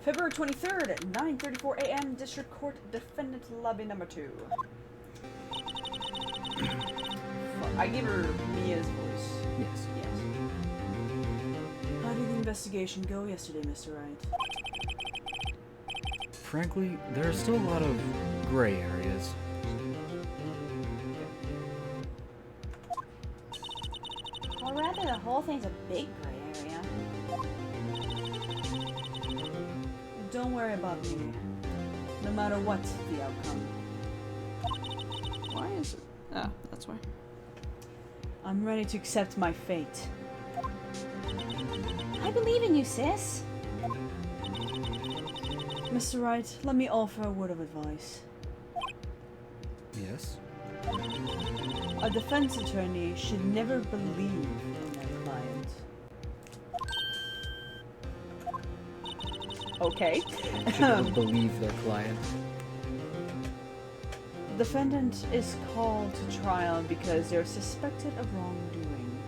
February 23rd at 9:34 a.m. District Court, Defendant Lobby Number 2. I gave her Mia's voice. Yes. Yes. How did the investigation go yesterday, Mr. Wright? Frankly, there are still a lot of gray areas. Or rather, the whole thing's a big gray area. Don't worry about me. No matter what the outcome. Why is it? Ah, that's why. I'm ready to accept my fate. I believe in you, sis. Mr. Wright, let me offer a word of advice. Yes? A defense attorney should never believe in their client. Okay. Should never believe their client. The defendant is called to trial because they're suspected of wrongdoing.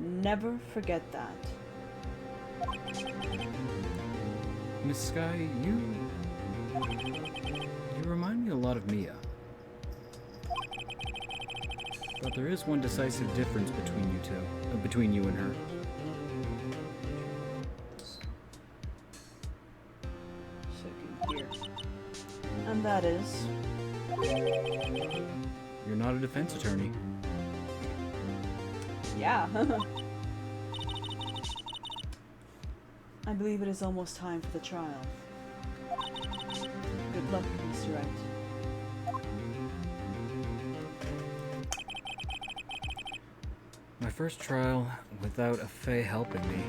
Never forget that. Miss Sky, you remind me a lot of Mia. But there is one decisive difference between you two, between you and her. Second here. And that is... You're not a defense attorney. Yeah. I believe it is almost time for the trial. Good luck, Mr. Wright. My first trial without a Fae helping me.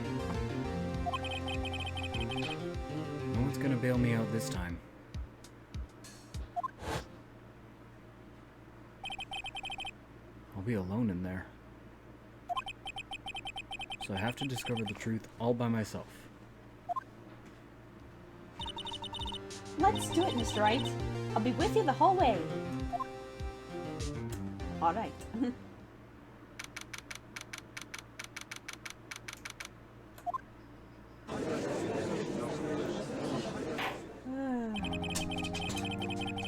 No one's gonna bail me out this time. I'll be alone in there. So I have to discover the truth all by myself. Let's do it, Mr. Wright. I'll be with you the whole way. All right.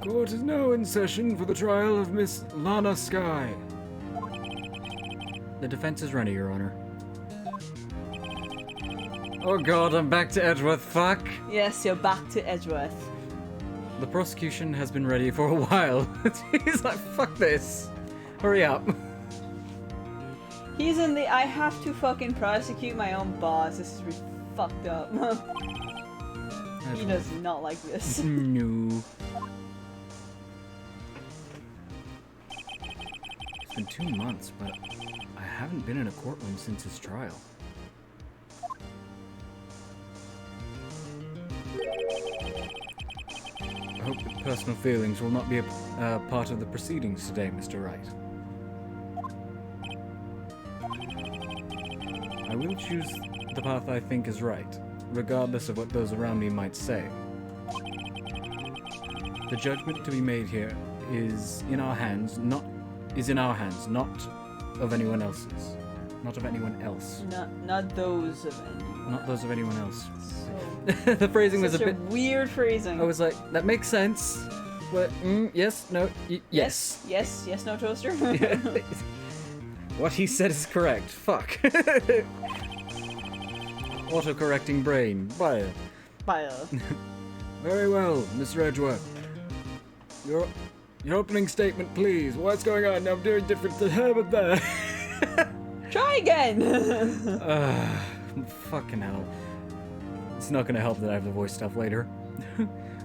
Court is now in session for the trial of Miss Lana Sky. The defense is ready, Your Honor. Oh god, I'm back to Edgeworth, fuck! Yes, you're back to Edgeworth. The prosecution has been ready for a while. He's like, fuck this. Hurry up. He's in the I have to fucking prosecute my own boss. This is really fucked up. He does not like this. No. It's been 2 months, but I haven't been in a courtroom since his trial. I hope that personal feelings will not be a part of the proceedings today, Mr. Wright. I will choose the path I think is right, regardless of what those around me might say. The judgment to be made here is in our hands, not of anyone else's. Not of anyone else. Not those of anyone. Not those of anyone else. So, the phrasing was a such bit weird phrasing. I was like, that makes sense. But yes, no, yes. Yes, no toaster. What he said is correct. Fuck. Auto-correcting brain. Bye. Very well, Mr. Edgeworth. Your opening statement, please. What's going on? I'm doing different to her, but there. Try again. Fucking hell. It's not gonna help that I have the voice stuff later.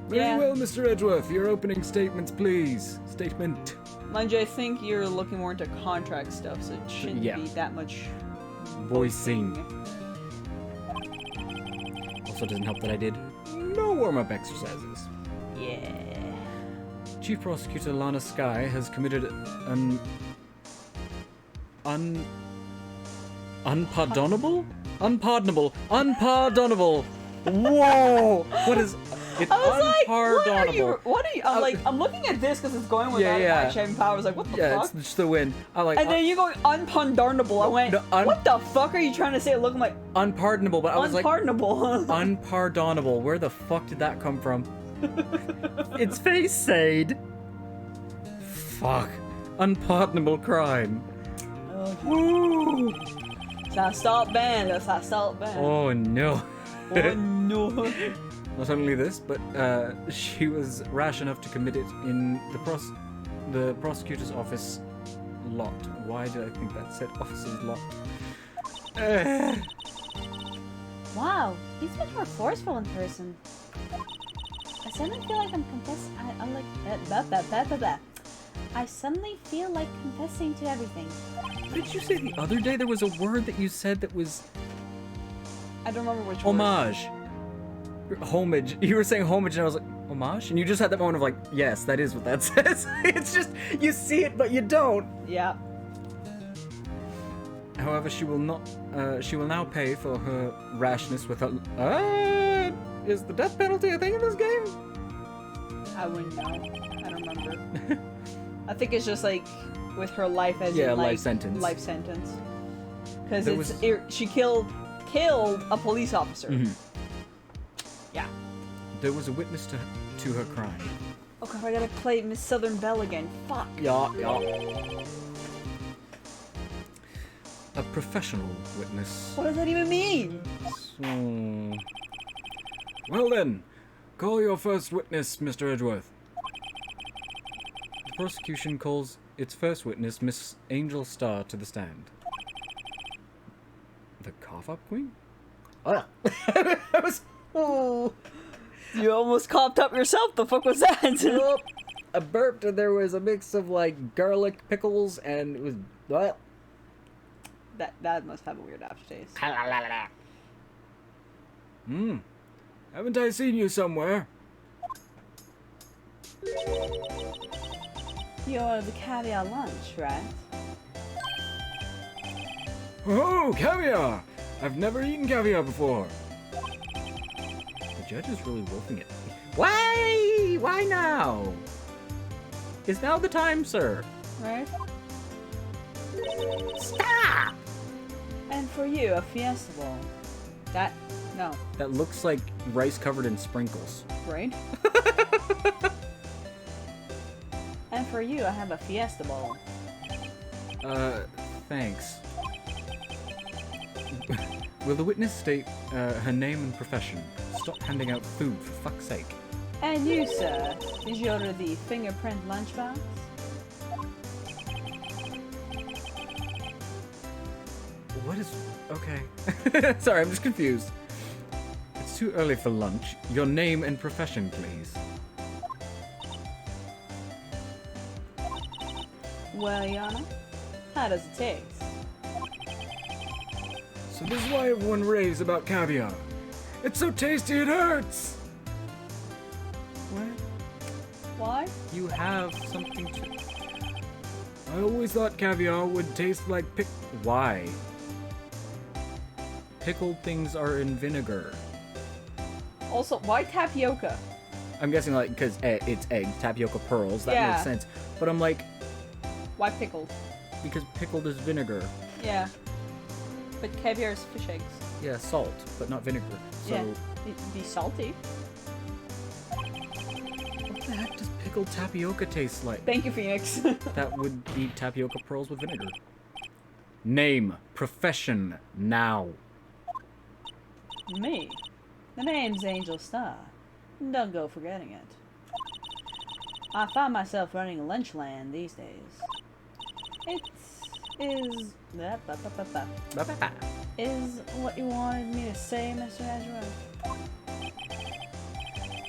Very Yeah. well, Mr. Edgeworth. Your opening statements, please. Statement. Mind you, I think you're looking more into contract stuff, so it shouldn't Yeah. be that much Voicing. Also doesn't help that I did no warm-up exercises. Yeah. Chief Prosecutor Lana Sky has committed an unpardonable. Whoa! What is It's I was like, unpardonable. what are you? I'm like, I'm looking at this because it's going without actually having powers. Like, what the Yeah, fuck? it's just the wind. I'm like, And then you go unpardonable. I went, what the fuck are you trying to say? Looking like unpardonable, but I was like, unpardonable. unpardonable. Where the fuck did that come from? It's face said. Fuck. Unpardonable crime. Woo! That's stop ban. That's how stop ban. Oh no. Oh no. Not only this, but she was rash enough to commit it in the prosecutor's office lot. Why did I think that said officer's lot? Wow, he's much more forceful in person. I suddenly feel like I'm confessing. I'm like I suddenly feel like confessing to everything. What did you say the other day? There was a word that you said that was I don't remember which one. homage. Homage. You were saying homage, and I was like, homage? And you just had that moment of like, yes, that is what that says. It's just, you see it, but you don't. Yeah. However, she will now pay for her rashness with her... is the death penalty a thing in this game? I wouldn't know. I don't remember. I think it's just like with her life as in, like, life sentence. Life sentence. Because There she killed a police officer. Mhm. Yeah. There was a witness to her crime. Oh god, I gotta play Miss Southern Belle again. Fuck. Yeah. A professional witness. What does that even mean? So... Well then, call your first witness, Mr. Edgeworth. The prosecution calls its first witness, Miss Angel Starr, to the stand. The cough-up queen? Ah! I was... Oh... You almost coughed up yourself. The fuck was that? Nope. I burped and there was a mix of, like, garlic, pickles, and it was... What? That must have a weird aftertaste. Haven't I seen you somewhere? You're the caviar lunch, right? Oh, caviar! I've never eaten caviar before. The judge is really wolfing it. Why? Why now? Is now the time, sir? Right? Stop! And for you, a fiesta bowl. No. That looks like rice covered in sprinkles. Right? And for you, I have a fiesta bowl. Thanks. Will the witness state her name and profession? Stop handing out food, for fuck's sake. And you, sir, did you order the fingerprint lunchbox? What is... Okay. Sorry, I'm just confused. It's too early for lunch. Your name and profession, please. Well, Yana, how does it taste? So this is why everyone raves about caviar. It's so tasty it hurts! What? Why? You have something to... I always thought caviar would taste like Why? Pickled things are in vinegar. Also, why tapioca? I'm guessing like because it's egg, tapioca pearls. That Yeah. makes sense. But I'm like, Why pickled? because pickled is vinegar. Yeah. But caviar is fish eggs. Yeah, salt, but not vinegar. So Yeah. It'd be salty. what the heck does pickled tapioca taste like? Thank you, Phoenix. That would be tapioca pearls with vinegar. Name, profession, now. Me. The name's Angel Starr. Don't go forgetting it. I find myself running Lunchland these days. Is what you wanted me to say, Mr. Edgeworth?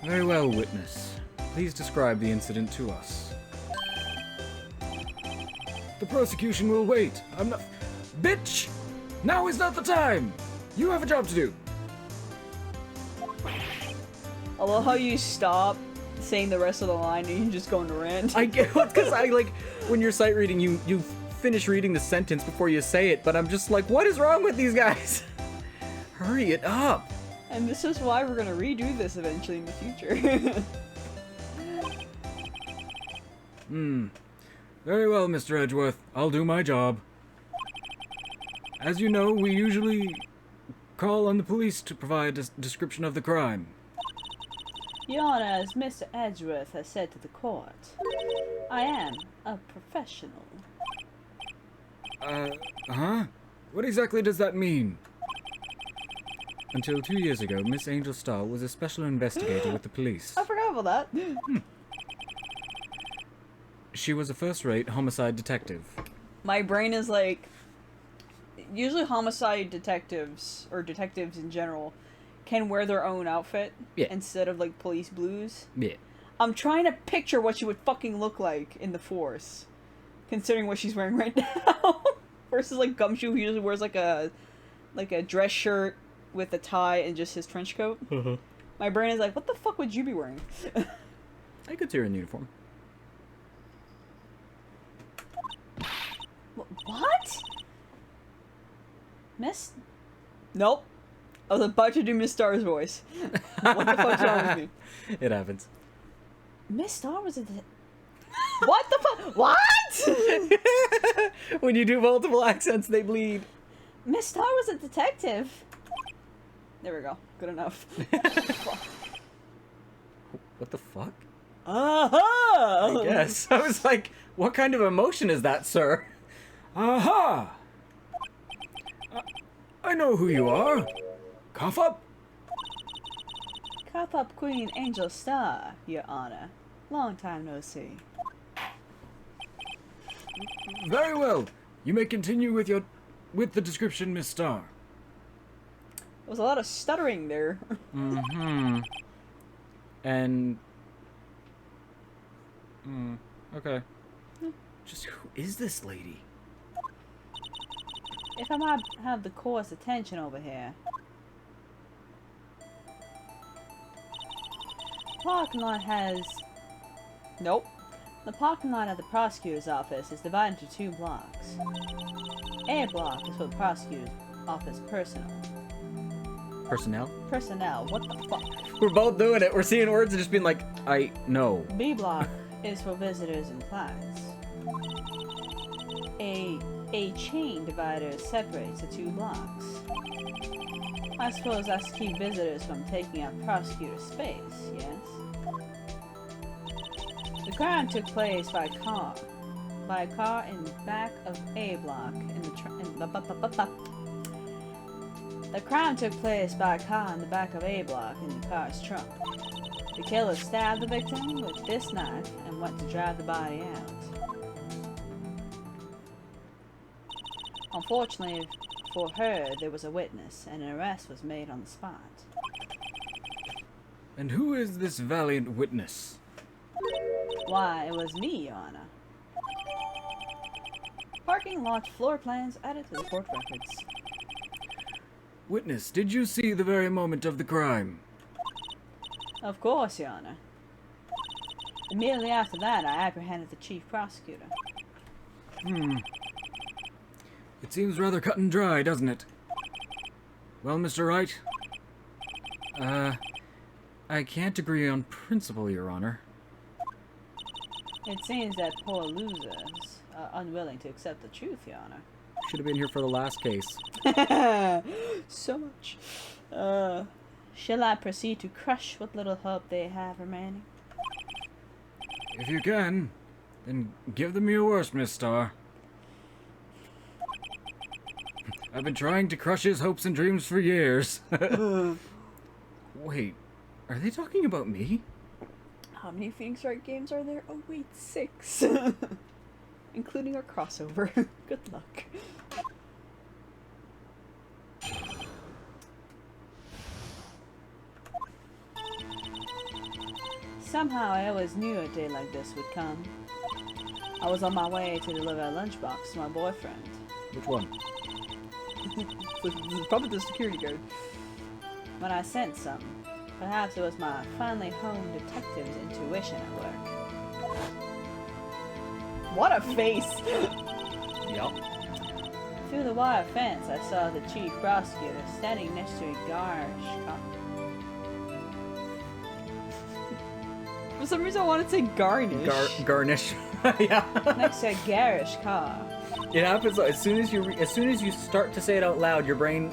Very well, witness. Please describe the incident to us. The prosecution will wait. I'm not... Bitch! Now is not the time! You have a job to do. I love how you stop saying the rest of the line and you just go into rant. I get it, because I, like, when you're sight reading, you finish reading the sentence before you say it, but I'm just like, what is wrong with these guys? Hurry it up. And this is why we're gonna redo this eventually in the future. Very well, Mr. Edgeworth. I'll do my job. As you know, we usually call on the police to provide a description of the crime. Your Honor, as Mr. Edgeworth has said to the court, I am a professional. Huh? What exactly does that mean? Until 2 years ago, Miss Angel Starr was a special investigator with the police. I forgot about that. She was a first-rate homicide detective. My brain is like... Usually homicide detectives, or detectives in general, can wear their own outfit instead of like police blues. Yeah. I'm trying to picture what she would fucking look like in the Force, considering what she's wearing right now. Versus like Gumshoe, who usually wears like a dress shirt with a tie and just his trench coat. My brain is like, what the fuck would you be wearing? I could see her in uniform. What? Miss? Nope. I was about to do Miss Starr's voice. What the fuck's wrong with me? It happens. Miss Starr was a... What the fuck? What? When you do multiple accents, they bleed. Miss Starr was a detective. There we go. Good enough. What the fuck? Aha! I guess. I was like, what kind of emotion is that, sir? Aha! I know who you are. Cough up. Cough up Queen Angel Starr, Your Honor. Long time no see. Very well. You may continue with the description, Miss Starr. There was a lot of stuttering there. And... okay. Just who is this lady? If I might have the court's attention over here. Parking lot has... Nope. The parking lot at the prosecutor's office is divided into 2 blocks. A block is for the prosecutor's office personnel. Personnel, what the fuck? We're both doing it. We're seeing words and just being like, I know. B block is for visitors and clients. A chain divider separates the 2 blocks. I suppose that's to keep visitors from taking up prosecutor's space, yes? The crime took place by car in back of A block in the The crime took place by a car in the back of A block in the car's trunk. The killer stabbed the victim with this knife and went to drive the body out. Unfortunately for her, there was a witness, and an arrest was made on the spot. And who is this valiant witness? Why, it was me, Your Honor. Parking lot floor plans added to the court records. Witness, did you see the very moment of the crime? Of course, Your Honor. Immediately after that, I apprehended the chief prosecutor. It seems rather cut and dry, doesn't it? Well, Mr. Wright, I can't agree on principle, Your Honor. It seems that poor losers are unwilling to accept the truth, Your Honor. Should have been here for the last case. So much. Shall I proceed to crush what little hope they have remaining? If you can, then give them your worst, Miss Starr. I've been trying to crush his hopes and dreams for years. Wait, are they talking about me? How many Phoenix Wright games are there? Oh wait, 6. Including our crossover. Good luck. Somehow I always knew a day like this would come. I was on my way to deliver a lunchbox to my boyfriend. Which one? Probably the security guard. When I sensed something, perhaps it was my finally honed detective's intuition at work. What a face! Yup. Through the wire fence, I saw the chief prosecutor standing next to a garage car. For some reason, I want to say garnish. Garnish. Yeah. Next to a garage car. It happens as soon as you start to say it out loud, your brain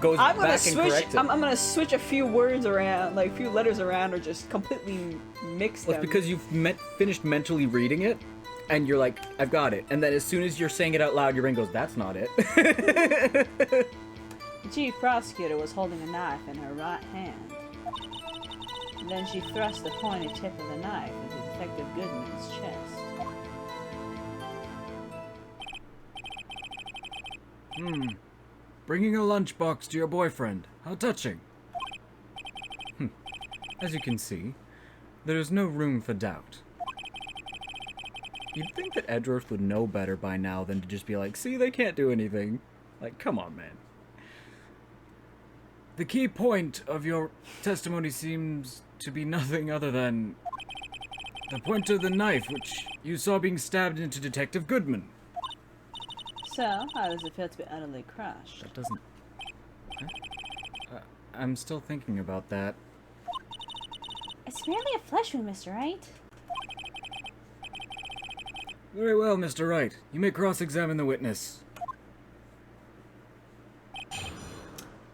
goes I'm gonna back switch. and corrects it. I'm gonna switch a few words around, like a few letters around, or just completely mix Well, them. it's because you've finished mentally reading it, and you're like, I've got it. And then as soon as you're saying it out loud, your brain goes, that's not it. The chief prosecutor was holding a knife in her right hand. And then she thrust the pointed tip of the knife into Detective Goodman's chest. Bringing a lunchbox to your boyfriend. How touching. As you can see, there is no room for doubt. You'd think that Edgeworth would know better by now than to just be like, see, they can't do anything. Like, come on, man. The key point of your testimony seems to be nothing other than the point of the knife which you saw being stabbed into Detective Goodman. So, how does it feel to be utterly crushed? That doesn't... I'm still thinking about that. It's merely a flesh wound, Mr. Wright. Very well, Mr. Wright. You may cross-examine the witness.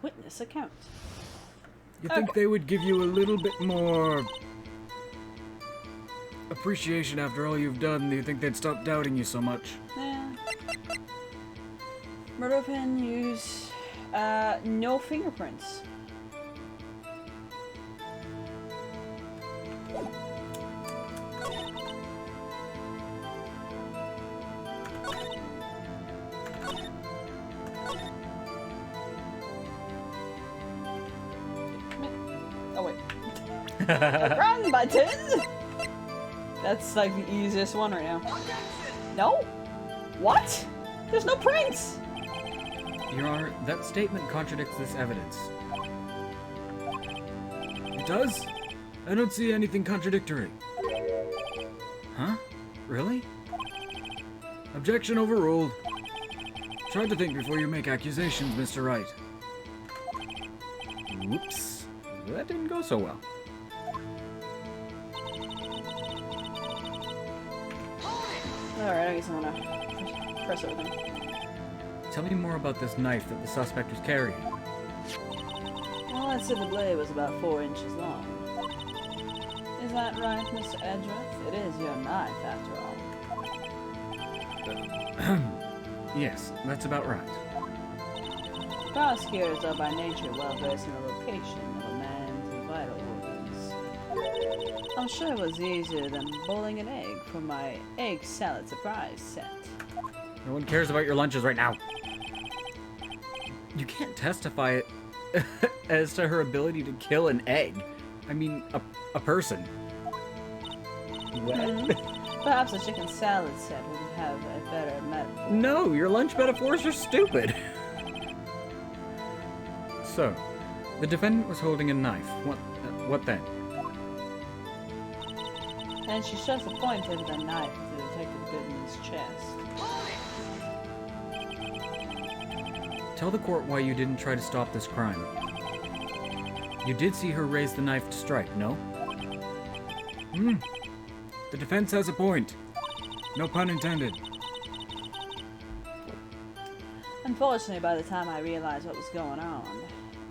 Witness account. You think they would give you a little bit more appreciation after all you've done? Do you think they'd stop doubting you so much? Yeah. Murder weapon use no fingerprints. Oh wait. Wrong button! That's like the easiest one right now. No? What? There's no prints! Your Honor, that statement contradicts this evidence. It does? I don't see anything contradictory. Huh? Really? Objection overruled. Try to think before you make accusations, Mr. Wright. Whoops. That didn't go so well. Alright, I guess I'm gonna press everything. Tell me more about this knife that the suspect was carrying. Well, I said the blade was about 4 inches long. Is that right, Mr. Edgeworth? It is your knife, after all. Yes, that's about right. Prosecutors are by nature well versed in the location of a man's vital organs. I'm sure it was easier than boiling an egg for my egg salad surprise set. No one cares about your lunches right now. You can't testify as to her ability to kill an egg. I mean, a person. What? Perhaps a chicken salad set would have a better metaphor. No, your lunch metaphors are stupid. So, the defendant was holding a knife. What then? And she shoves the point of the knife into Detective Goodman's chest. Tell the court why you didn't try to stop this crime. You did see her raise the knife to strike, no? The defense has a point. No pun intended. Unfortunately, by the time I realized what was going on,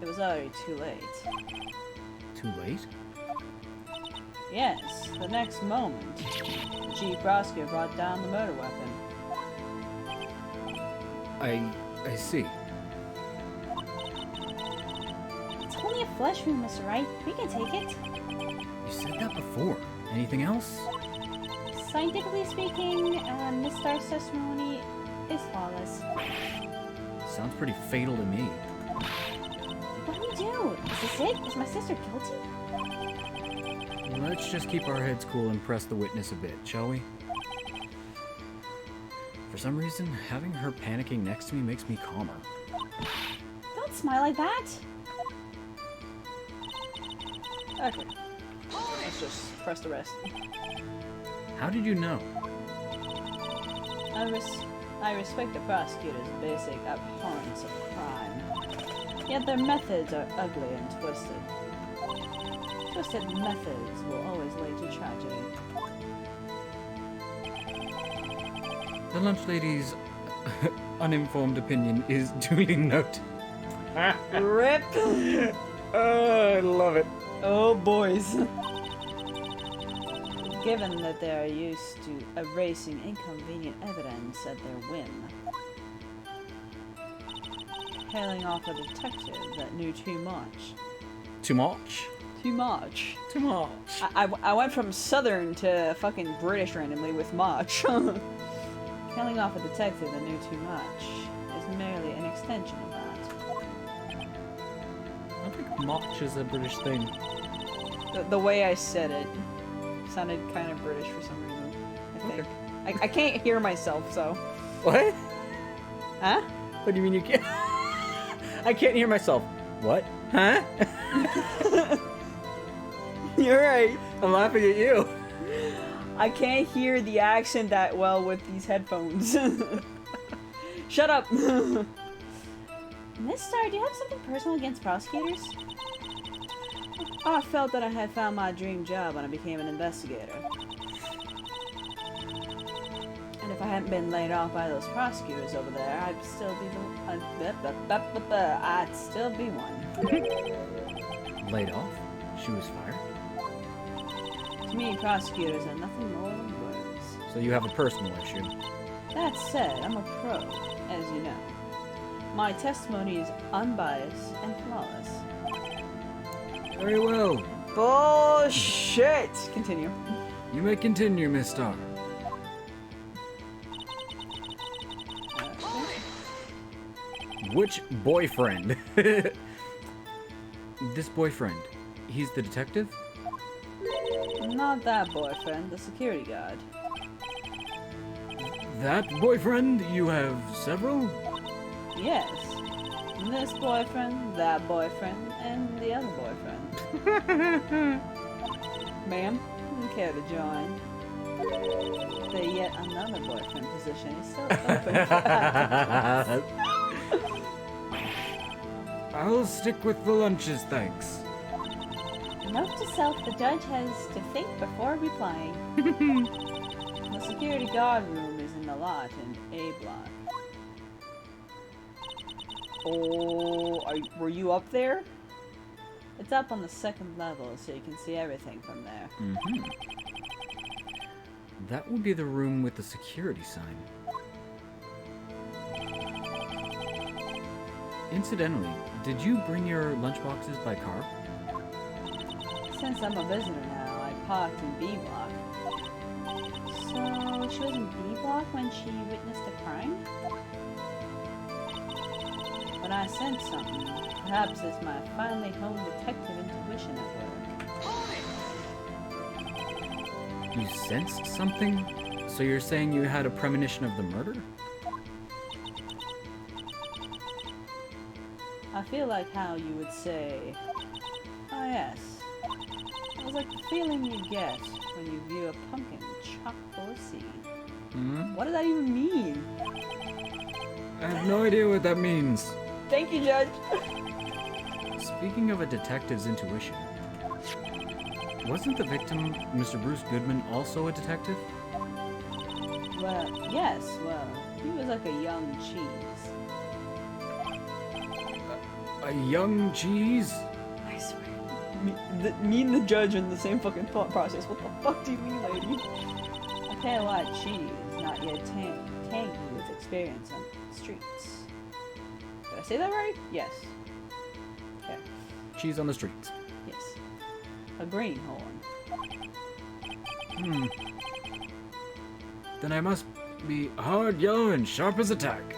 it was already too late. Too late? Yes, the next moment, the chief prosecutor brought down the murder weapon. I see. It's only a flesh wound, Mr. Wright. We can take it. You said that before. Anything else? Scientifically speaking, Miss Starr's testimony is flawless. Sounds pretty fatal to me. What do we do? Is this it? Is my sister guilty? Let's just keep our heads cool and press the witness a bit, shall we? For some reason, having her panicking next to me makes me calmer. Don't smile like that. Okay. Let's just press the rest. How did you know? I respect the prosecutor's basic abhorrence of crime. Yet their methods are ugly and twisted. Twisted methods will always lead to tragedy. The lunch lady's uninformed opinion is duly noted. Rip! I love it. Oh, boys. Given that they are used to erasing inconvenient evidence at their whim. Hailing off a detective that knew too much. Too much? Too much. Too much. I went from Southern to fucking British randomly with much. Hailing off a detective that knew too much is merely an extension of that. I think much is a British thing. The way I said it sounded kind of British for some reason, I think. I can't hear myself, so. What? Huh? What do you mean you can't? I can't hear myself. What? Huh? You're right. I'm laughing at you. I can't hear the accent that well with these headphones. Shut up. Miss Starr, do you have something personal against prosecutors? I felt that I had found my dream job when I became an investigator. And if I hadn't been laid off by those prosecutors over there, I'd still be I'd still be one. Laid off? She was fired? To me, prosecutors are nothing more than words. So you have a personal issue. That said, I'm a pro, as you know. My testimony is unbiased and flawless. Very well. Bullshit. Continue. You may continue, Miss Starr. Which boyfriend? This boyfriend. He's the detective? Not that boyfriend, the security guard. That boyfriend? You have several? Yes. This boyfriend, that boyfriend, and the other boyfriend. Ma'am? Care to join? The yet another boyfriend position is still open for applicants. I'll stick with the lunches, thanks. Note to self, the judge has to think before replying. The security guard room is in the lot in A block. Oh, were you up there? It's up on the second level, so you can see everything from there. Mm-hmm. That would be the room with the security sign. Incidentally, did you bring your lunchboxes by car? Since I'm a visitor now, I parked in B block. So, she was in B block when she witnessed a crime? When I sense something, perhaps it's my finely honed detective intuition at work. You sensed something? So you're saying you had a premonition of the murder? I feel like how you would say, oh yes. It was like the feeling you get when you view a pumpkin chock full of seed. Hmm? What does that even mean? I have no idea what that means. Thank you, Judge. Speaking of a detective's intuition, wasn't the victim, Mr. Bruce Goodman, also a detective? Well, yes, well, he was like a young cheese. A young cheese? I swear. Me and the judge are in the same fucking thought process. What the fuck do you mean, lady? A pale white cheese, not yet tangy with experience on the streets. Did I say that right? Yes. Okay, Cheese on the streets. yes. A greenhorn. Then I must be hard, yellow, and sharp as a tack.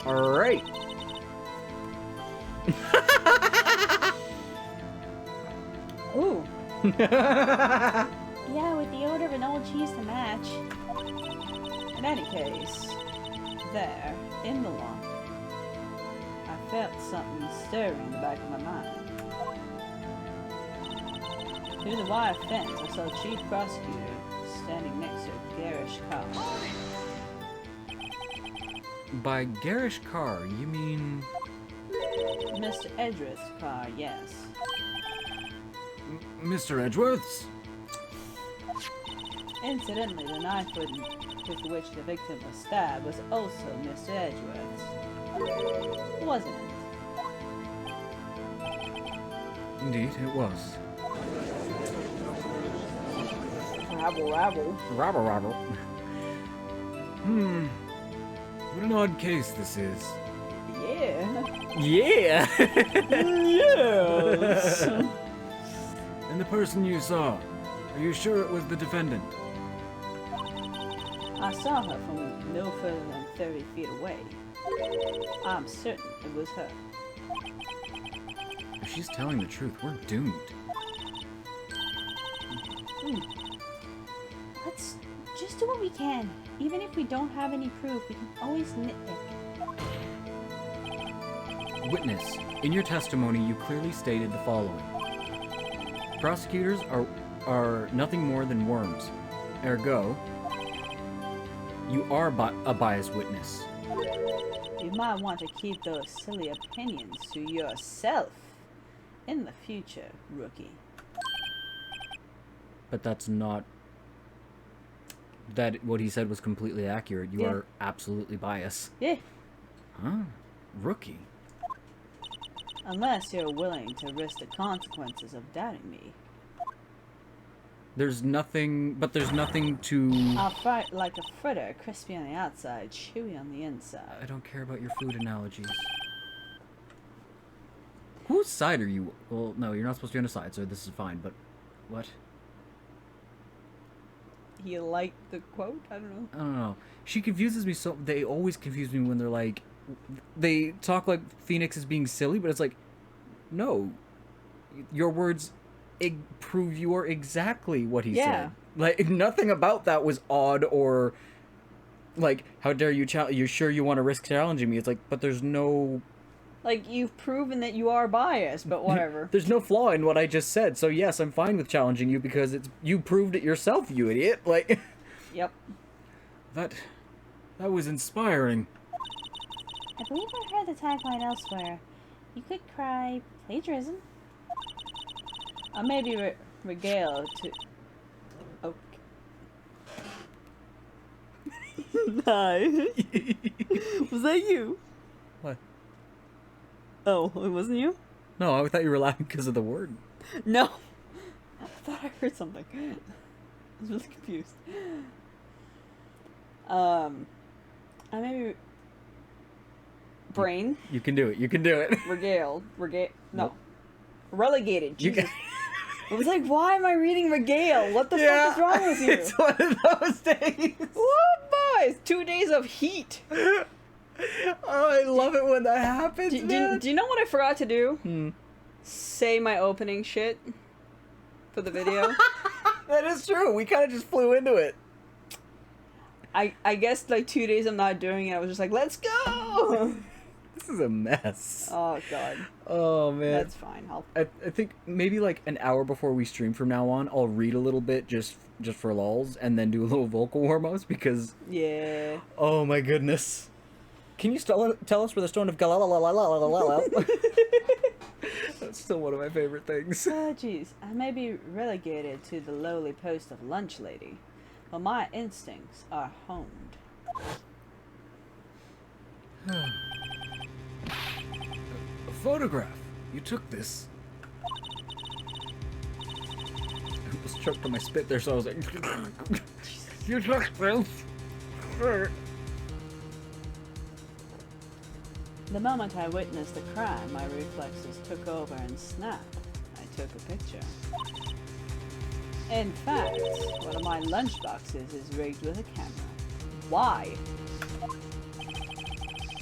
Alright. Ooh. Yeah, with the odor of an old cheese to match. In any case, there, in the lawn, I felt something stirring in the back of my mind. Through the wire fence, I saw Chief Prosecutor standing next to a garish cop. By garish car, you mean... Mr. Edgeworth's car, yes. Mr. Edgeworth's? Incidentally, the knife with which the victim was stabbed was also Mr. Edgeworth's. Wasn't it? Indeed, it was. Rabble, rabble. Robber, robber. What an odd case this is. Yeah. Yeah! Yes. And the person you saw, are you sure it was the defendant? I saw her from no further than 30 feet away. I'm certain it was her. If she's telling the truth, we're doomed. Let's just do what we can. Even if we don't have any proof, we can always nitpick. Witness, in your testimony, you clearly stated the following. Prosecutors are nothing more than worms. Ergo, you are a biased witness. You might want to keep those silly opinions to yourself in the future, rookie. But that's not... That what he said was completely accurate. You are absolutely biased. Yeah, Huh? Rookie. unless you're willing to risk the consequences of doubting me. There's nothing to... I'll fight like a fritter, crispy on the outside, chewy on the inside. I don't care about your food analogies. Whose side are you? Well, no, you're not supposed to be on a side, so this is fine, but... What? He liked the quote? I don't know. I don't know. She confuses me so... They always confuse me when they're like... They talk like Phoenix is being silly, but it's like... No. Your words prove you are exactly what he said. Like, nothing about that was odd or... Like, how dare you you're sure you want to risk challenging me? It's like, but there's no... Like, you've proven that you are biased, but whatever. There's no flaw in what I just said, so yes, I'm fine with challenging you because you proved it yourself, you idiot. Like... Yep. That was inspiring. I believe I heard the tagline elsewhere. You could cry plagiarism. I may be regaled to... Okay. Hi. Was that you? What? Oh, it wasn't you? No, I thought you were laughing because of the word. No. I thought I heard something. I was really confused. I maybe... Brain. You can do it. You can do it. Regaled. No. Nope. Relegated. You Jesus. I was like, why am I reading regale? What the fuck is wrong with you? It's one of those days. What, boys? 2 days of heat. Oh, I love it when that happens, Do man. you know what I forgot to do? Say my opening shit for the video. That is true. We kind of just flew into it. I guess like 2 days I'm not doing it. I was just like, let's go. This is a mess. Oh god. Oh man. That's fine. I think maybe like an hour before we stream from now on, I'll read a little bit just for lulz, and then do a little vocal warm-ups because... Yeah. Oh my goodness. Can you tell us where the stone of Galalalalalalalalala? That's still one of my favorite things. Oh, jeez. I may be relegated to the lowly post of lunch lady, but my instincts are honed. A photograph. You took this. I was choked on my spit there, so I was like... You took this. The moment I witnessed the crime, my reflexes took over and snap. I took a picture. In fact, one of my lunchboxes is rigged with a camera. Why?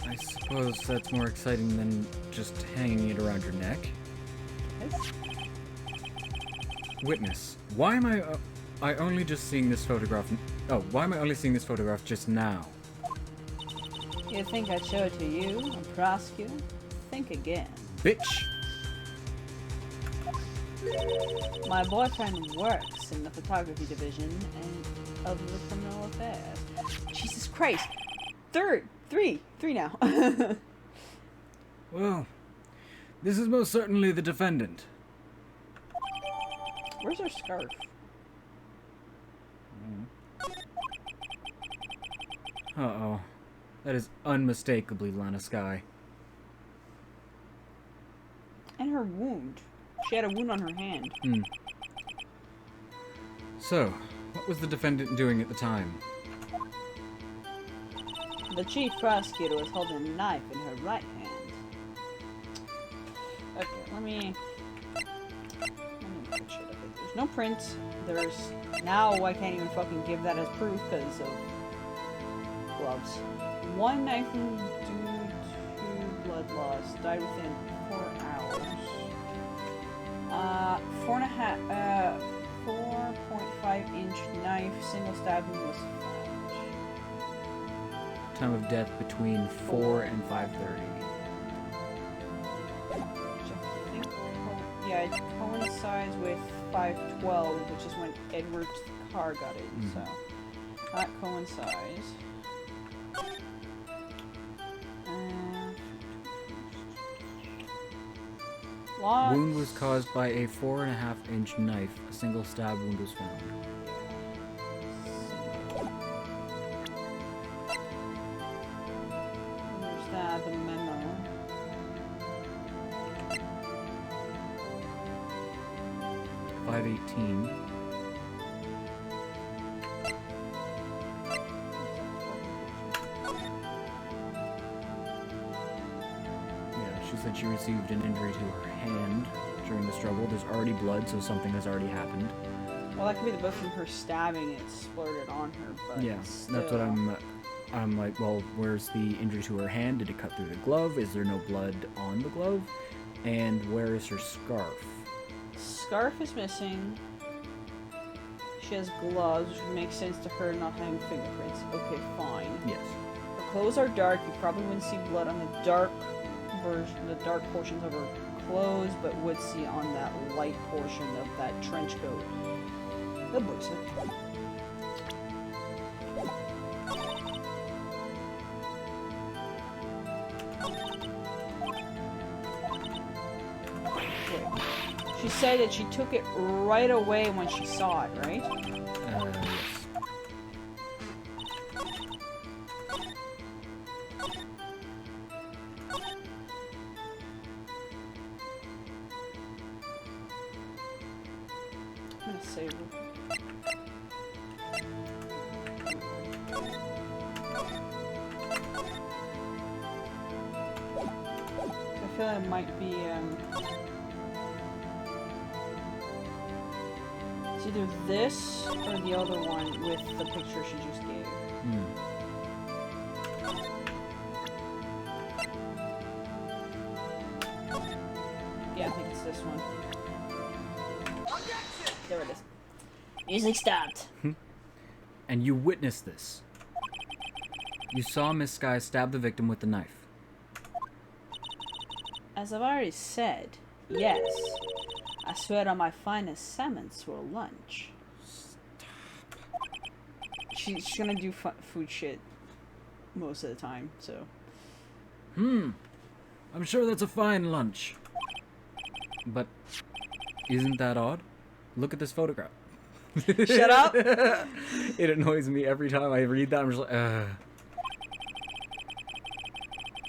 I suppose that's more exciting than just hanging it around your neck. Yes? Witness, why am I only just seeing this photograph? Oh, why am I only seeing this photograph just now? You think I'd show it to you, a prosecutor? Think again. Bitch! My boyfriend works in the photography division and of the criminal affairs. Jesus Christ. Three now. Well, this is most certainly the defendant. Where's her scarf? Uh-oh. That is unmistakably Lana Sky. And her wound. She had a wound on her hand. Hmm. So, what was the defendant doing at the time? The chief prosecutor was holding a knife in her right hand. Okay, let me make sure. Okay, there's no print. There's now I can't even fucking give that as proof because of gloves. One knife wound due to blood loss. Died within 4 hours. 4.5-inch knife. Single stab wound was found. Time of death between 4 and 5:30. Yeah, it coincides with 5:12, which is when Edward's car got in, so that coincides. Wound was caused by a 4.5-inch knife. A single stab wound was found. There's that, the memo. .518. Yeah, she said she received an injury to her hand during the struggle. There's already blood, so something has already happened. Well, that could be the blood from her stabbing it splurted on her, but Yeah, still. that's what I'm like, well, where's the injury to her hand? Did it cut through the glove? Is there no blood on the glove? And where is her scarf? Scarf is missing. She has gloves, which makes sense to her not having fingerprints. Okay, fine. Yes. Her clothes are dark. You probably wouldn't see blood on the dark version, the dark portions of her clothes, but would see on that light portion of that trench coat. The books. Okay. She said that she took it right away when she saw it, right? Yes. I'm gonna save it. I feel like it might be, it's either this or the other one with the picture she just gave. Yeah, I think it's this one. There it is. Music stopped. And you witnessed this. You saw Miss Sky stab the victim with the knife. As I've already said, yes. I swear on my finest salmon swirl lunch. She's gonna do food shit most of the time, so. I'm sure that's a fine lunch. But isn't that odd? Look at this photograph. Shut up! It annoys me every time I read that. I'm just like, ugh.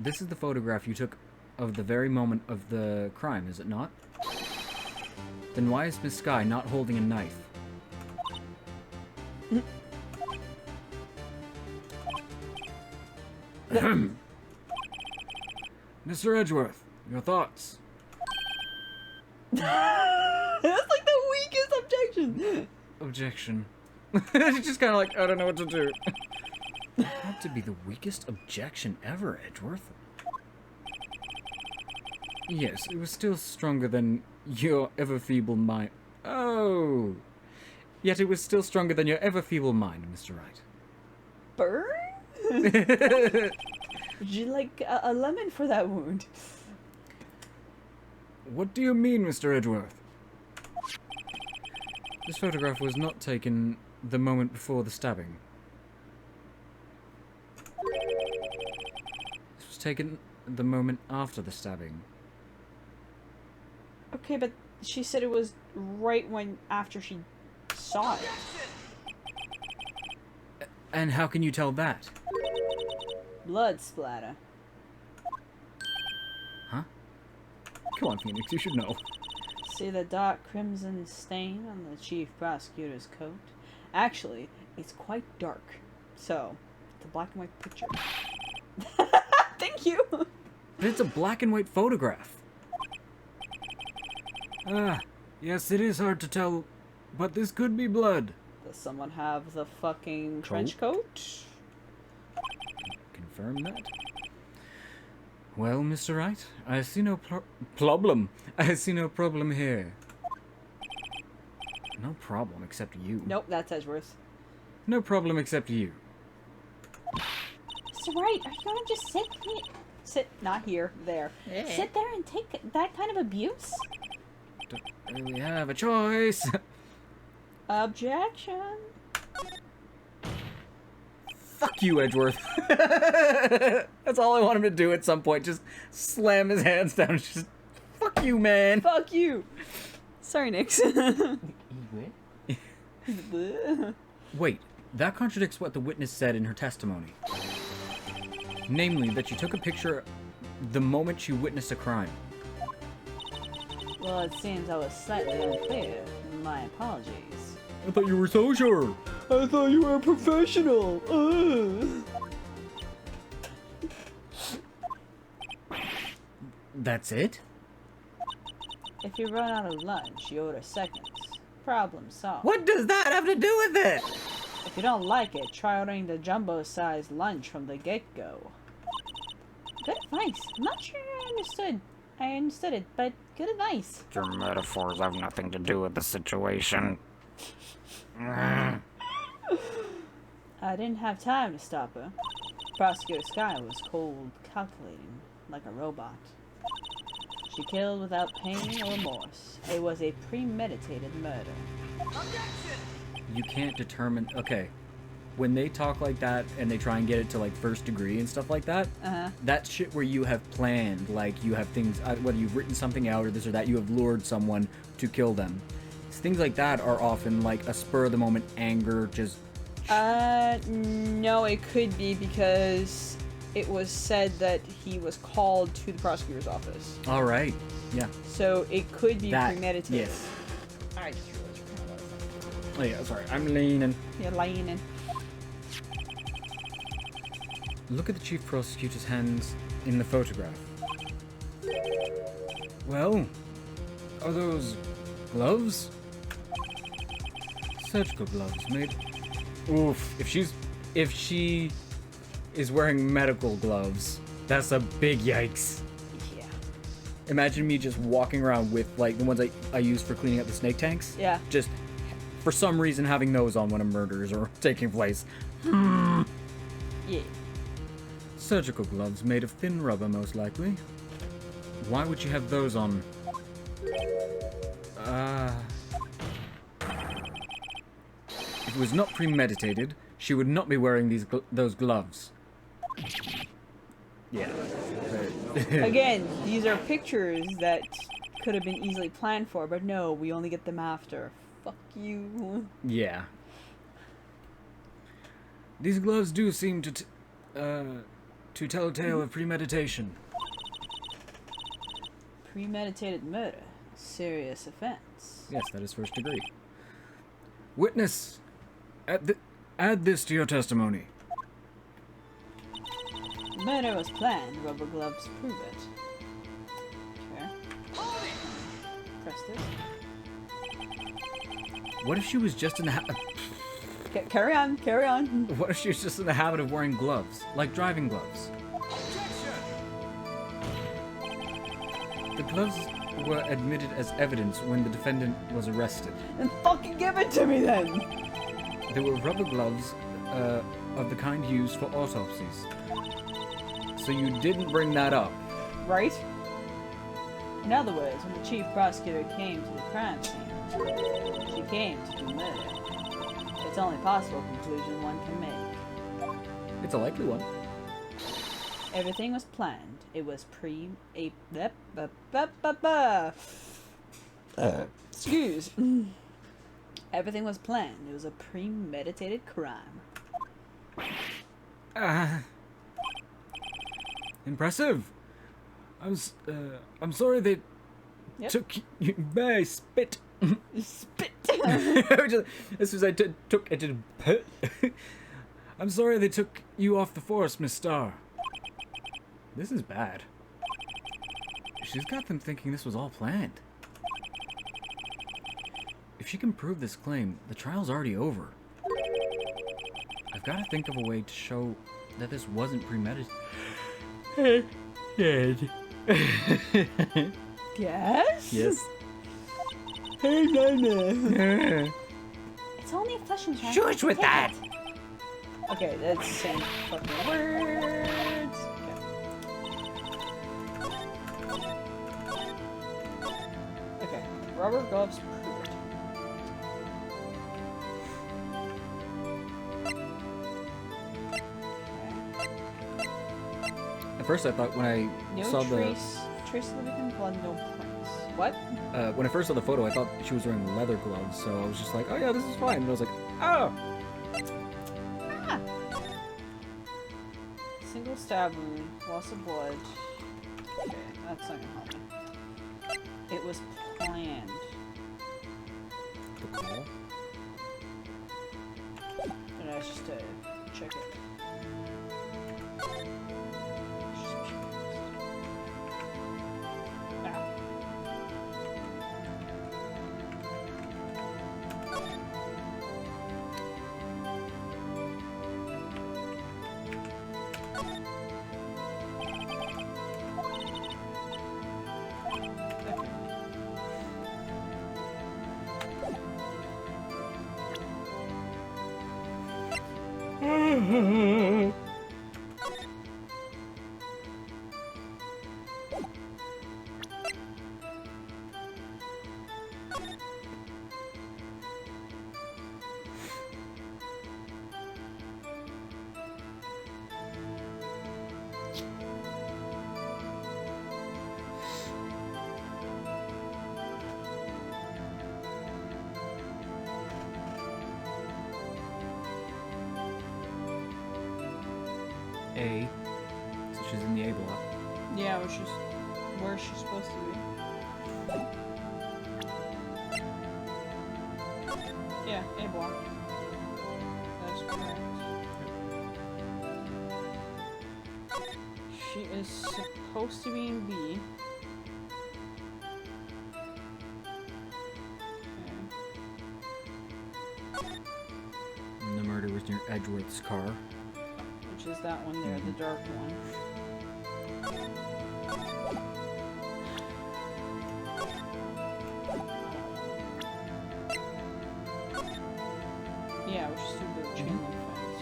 This is the photograph you took of the very moment of the crime, is it not? Then why is Miss Sky not holding a knife? Mr. Edgeworth, your thoughts? That's like the weakest objection! Objection. It's just kind of like, I don't know what to do. Had to be the weakest objection ever, Edgeworth. Yes, it was still stronger than your ever-feeble mind. Oh! Yet it was still stronger than your ever-feeble mind, Mr. Wright. Burn? Would you like a lemon for that wound? What do you mean, Mr. Edgeworth? This photograph was not taken the moment before the stabbing. photographs taken the moment after the stabbing. Okay, but she said it was right when after she saw it. And how can you tell that? Blood splatter. Huh? Come on, Phoenix, you should know. See the dark crimson stain on the chief prosecutor's coat? Actually, it's quite dark. So, it's a black and white picture. Thank you! But it's a black and white photograph. Ah, yes, it is hard to tell, but this could be blood. Does someone have the fucking trench coat? Confirm that. Well, Mr. Wright, I see no problem. I see no problem here. No problem except you. Nope, that's Edgeworth. No problem except you. Mr. Wright, are you gonna just sit here? Sit, not here, there. Sit there and take that kind of abuse? Don't really have a choice. Objection. Fuck you, Edgeworth. That's all I want him to do at some point. Just slam his hands down. Just, fuck you, man. Fuck you. Sorry, Nix. Wait, that contradicts what the witness said in her testimony. Namely, that she took a picture the moment she witnessed a crime. Well, it seems I was slightly unclear. My apologies. I thought you were so sure. I thought you were a professional. That's it? If you run out of lunch, you order seconds. Problem solved. What does that have to do with it? If you don't like it, try ordering the jumbo-sized lunch from the get-go. Good advice. I'm not sure I understood it, but good advice. Your metaphors have nothing to do with the situation. I didn't have time to stop her. Prosecutor Sky was cold, calculating, like a robot. She killed without pain or remorse. It was a premeditated murder. You can't determine... Okay. When they talk like that and they try and get it to, like, first degree and stuff like that, that's shit where you have planned. Like, you have things... whether you've written something out or this or that, you have lured someone to kill them. Things like that are often, like, a spur-of-the-moment anger, just... No, it could be because it was said that he was called to the prosecutor's office. All right. Yeah. So it could be That, premeditated. yes. I just realized you're kind of Oh, yeah, sorry. I'm leaning. You're lying in. Look at the chief prosecutor's hands in the photograph. Well, are those gloves? Surgical gloves made... Oof. If she is wearing medical gloves, that's a big yikes. Yeah. Imagine me just walking around with, like, the ones I use for cleaning up the snake tanks. Yeah. Just, for some reason, having those on when a murders are taking place. Yeah. Surgical gloves made of thin rubber, most likely. Why would you have those on? If it was not premeditated, she would not be wearing those gloves. Yeah. Again, these are pictures that could have been easily planned for, but no, we only get them after. Fuck you. Yeah. These gloves do seem to tell a tale of premeditation. Premeditated murder. Serious offense. Yes, that is first degree. Witness, add this to your testimony. Murder was planned. Rubber gloves prove it. Okay. Press this. What if she was just in the Carry on. Carry on. What if she was just in the habit of wearing gloves, like driving gloves? The gloves were admitted as evidence when the defendant was arrested. Then fucking give it to me then. They were rubber gloves of the kind used for autopsies. So you didn't bring that up. Right? In other words, when the chief prosecutor came to the crime scene, she came to do murder. It's the only possible conclusion one can make. It's a likely one. Everything was planned. It was excuse. Everything was planned. It was a premeditated crime. Impressive. I'm sorry they took you. By spit. Spit. As soon as I took, I did. I'm sorry they took you off the force, Miss Starr. This is bad. She's got them thinking this was all planned. If she can prove this claim, the trial's already over. I've got to think of a way to show that this wasn't premeditated. Yes? Yes. Hey, Lana. It's only a flesh and Shush with that! Okay, that's the same fucking words. Okay, rubber gloves proved. At first, I thought when I No saw trace of the victim blood, no prints. What? when I first saw the photo, I thought she was wearing leather gloves, so I was just like, oh yeah, this is fine. And I was like, oh. Ah. Single stab wound, loss of blood. Okay, that's not gonna help me. It was planned. The call? And that's just to check it. Ah. A. So she's in the A block. Yeah, which is where she's supposed to be. Yeah, A block. That's correct. She is supposed to be in B. Okay. And the murder was near Edgeworth's car. Which is that one there, the dark one. Yeah, which is through the chain link fence.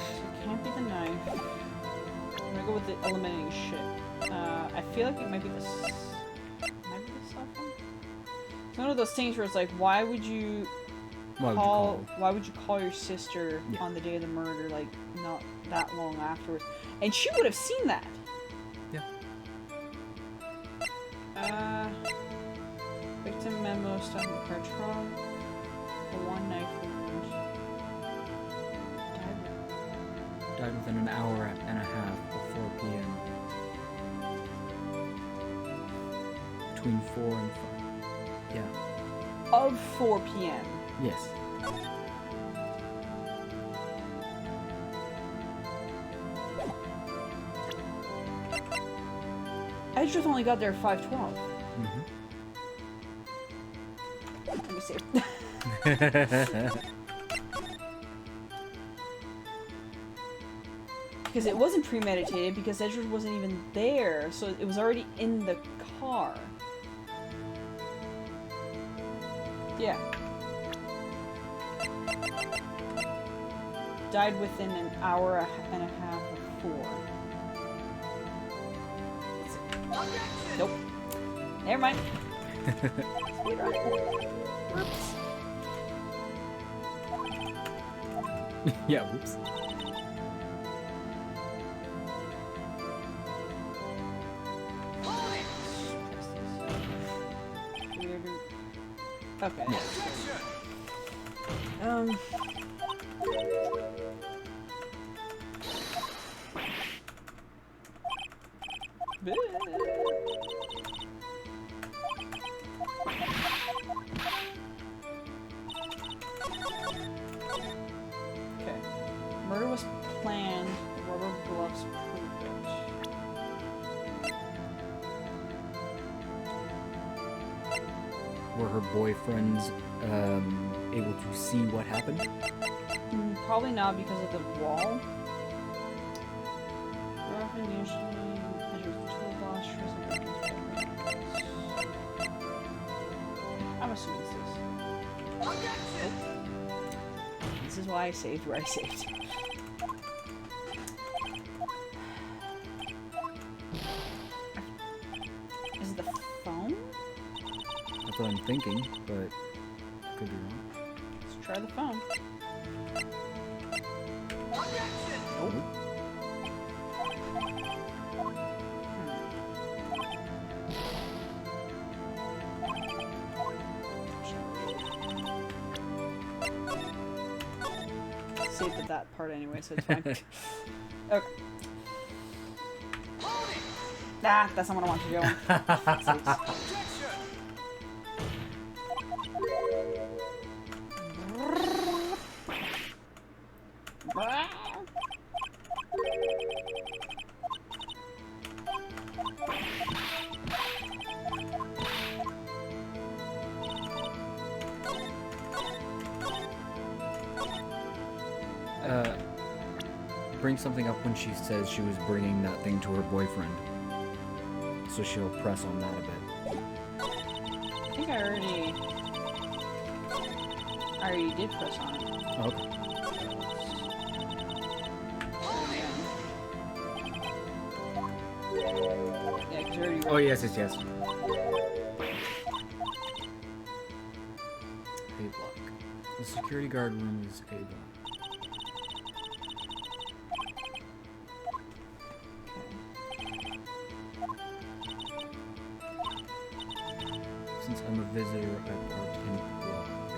So it can't be the knife. I'm gonna go with the eliminating shit. I feel like it might be the cell phone. It's one of those things where it's like, why would you why would you call your sister on the day of the murder, like not that long afterwards? And she would have seen that. Yeah. Victim memo stuck in the car trunk. The one knife wound. Died within an hour and a half of 4 p.m. Between 4 and 5. Yeah. Of 4 p.m. Yes. Edgeworth only got there at 5:12. Mm-hmm. Let me see. Because it wasn't premeditated because Edgeworth wasn't even there, so it was already in the car. Yeah. Died within an hour and a half of 4. Nope. Never mind. Yeah, whoops. Okay. Okay. Murder was planned. Rubber gloves proved it. Were her boyfriends able to see what happened? Probably not because of the wall. Often usually measures the toolbox for something. I'm assuming it's this. This is why I saved where I saved. Is it the phone? That's what I'm thinking, but could be wrong. Let's try the phone. Oh. Saved at that part anyway, so it's fine. Okay. Ah, that's not what I want to do. Bring something up when she says she was bringing that thing to her boyfriend. So she'll press on that a bit. I think I already did press on it. Oh, okay. Yeah, 'cause you already Oh, yes, yes, yes. A block. The security guard room is A block. Since I'm a visitor, I parked in block B.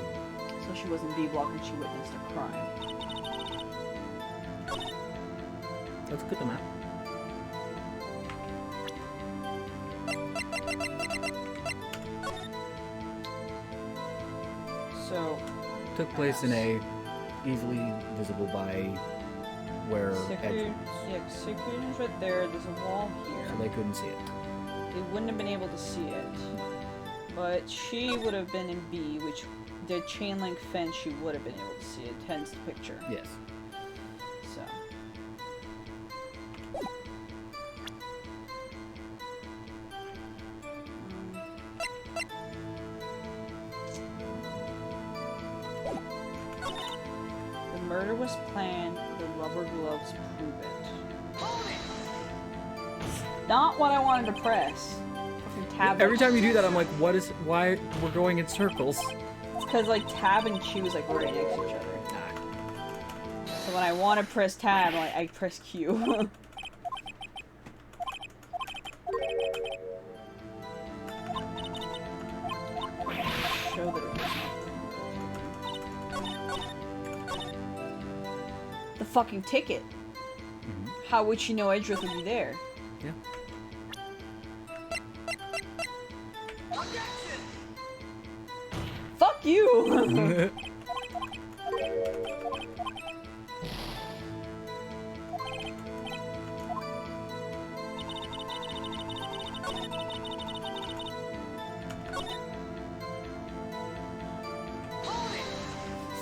So she was in B block and she witnessed a crime. Let's look at the map. So Took place in A, easily visible by where security, Edge was. yeah, security's right there. There's a wall here. So they couldn't see it. They wouldn't have been able to see it. But she would have been in B, which the chain link fence she would have been able to see it, hence the picture. Yes. So. The murder was planned, the rubber gloves prove it. Not what I wanted to press. Fucking tab. Every time you do that, I'm like, why we're going in circles? It's because like tab and Q is like right next to each other. So when I want to press tab, I press Q. Show that it was. The fucking ticket. Mm-hmm. How would she know Edgeworth would be there? Yeah. Fuck you!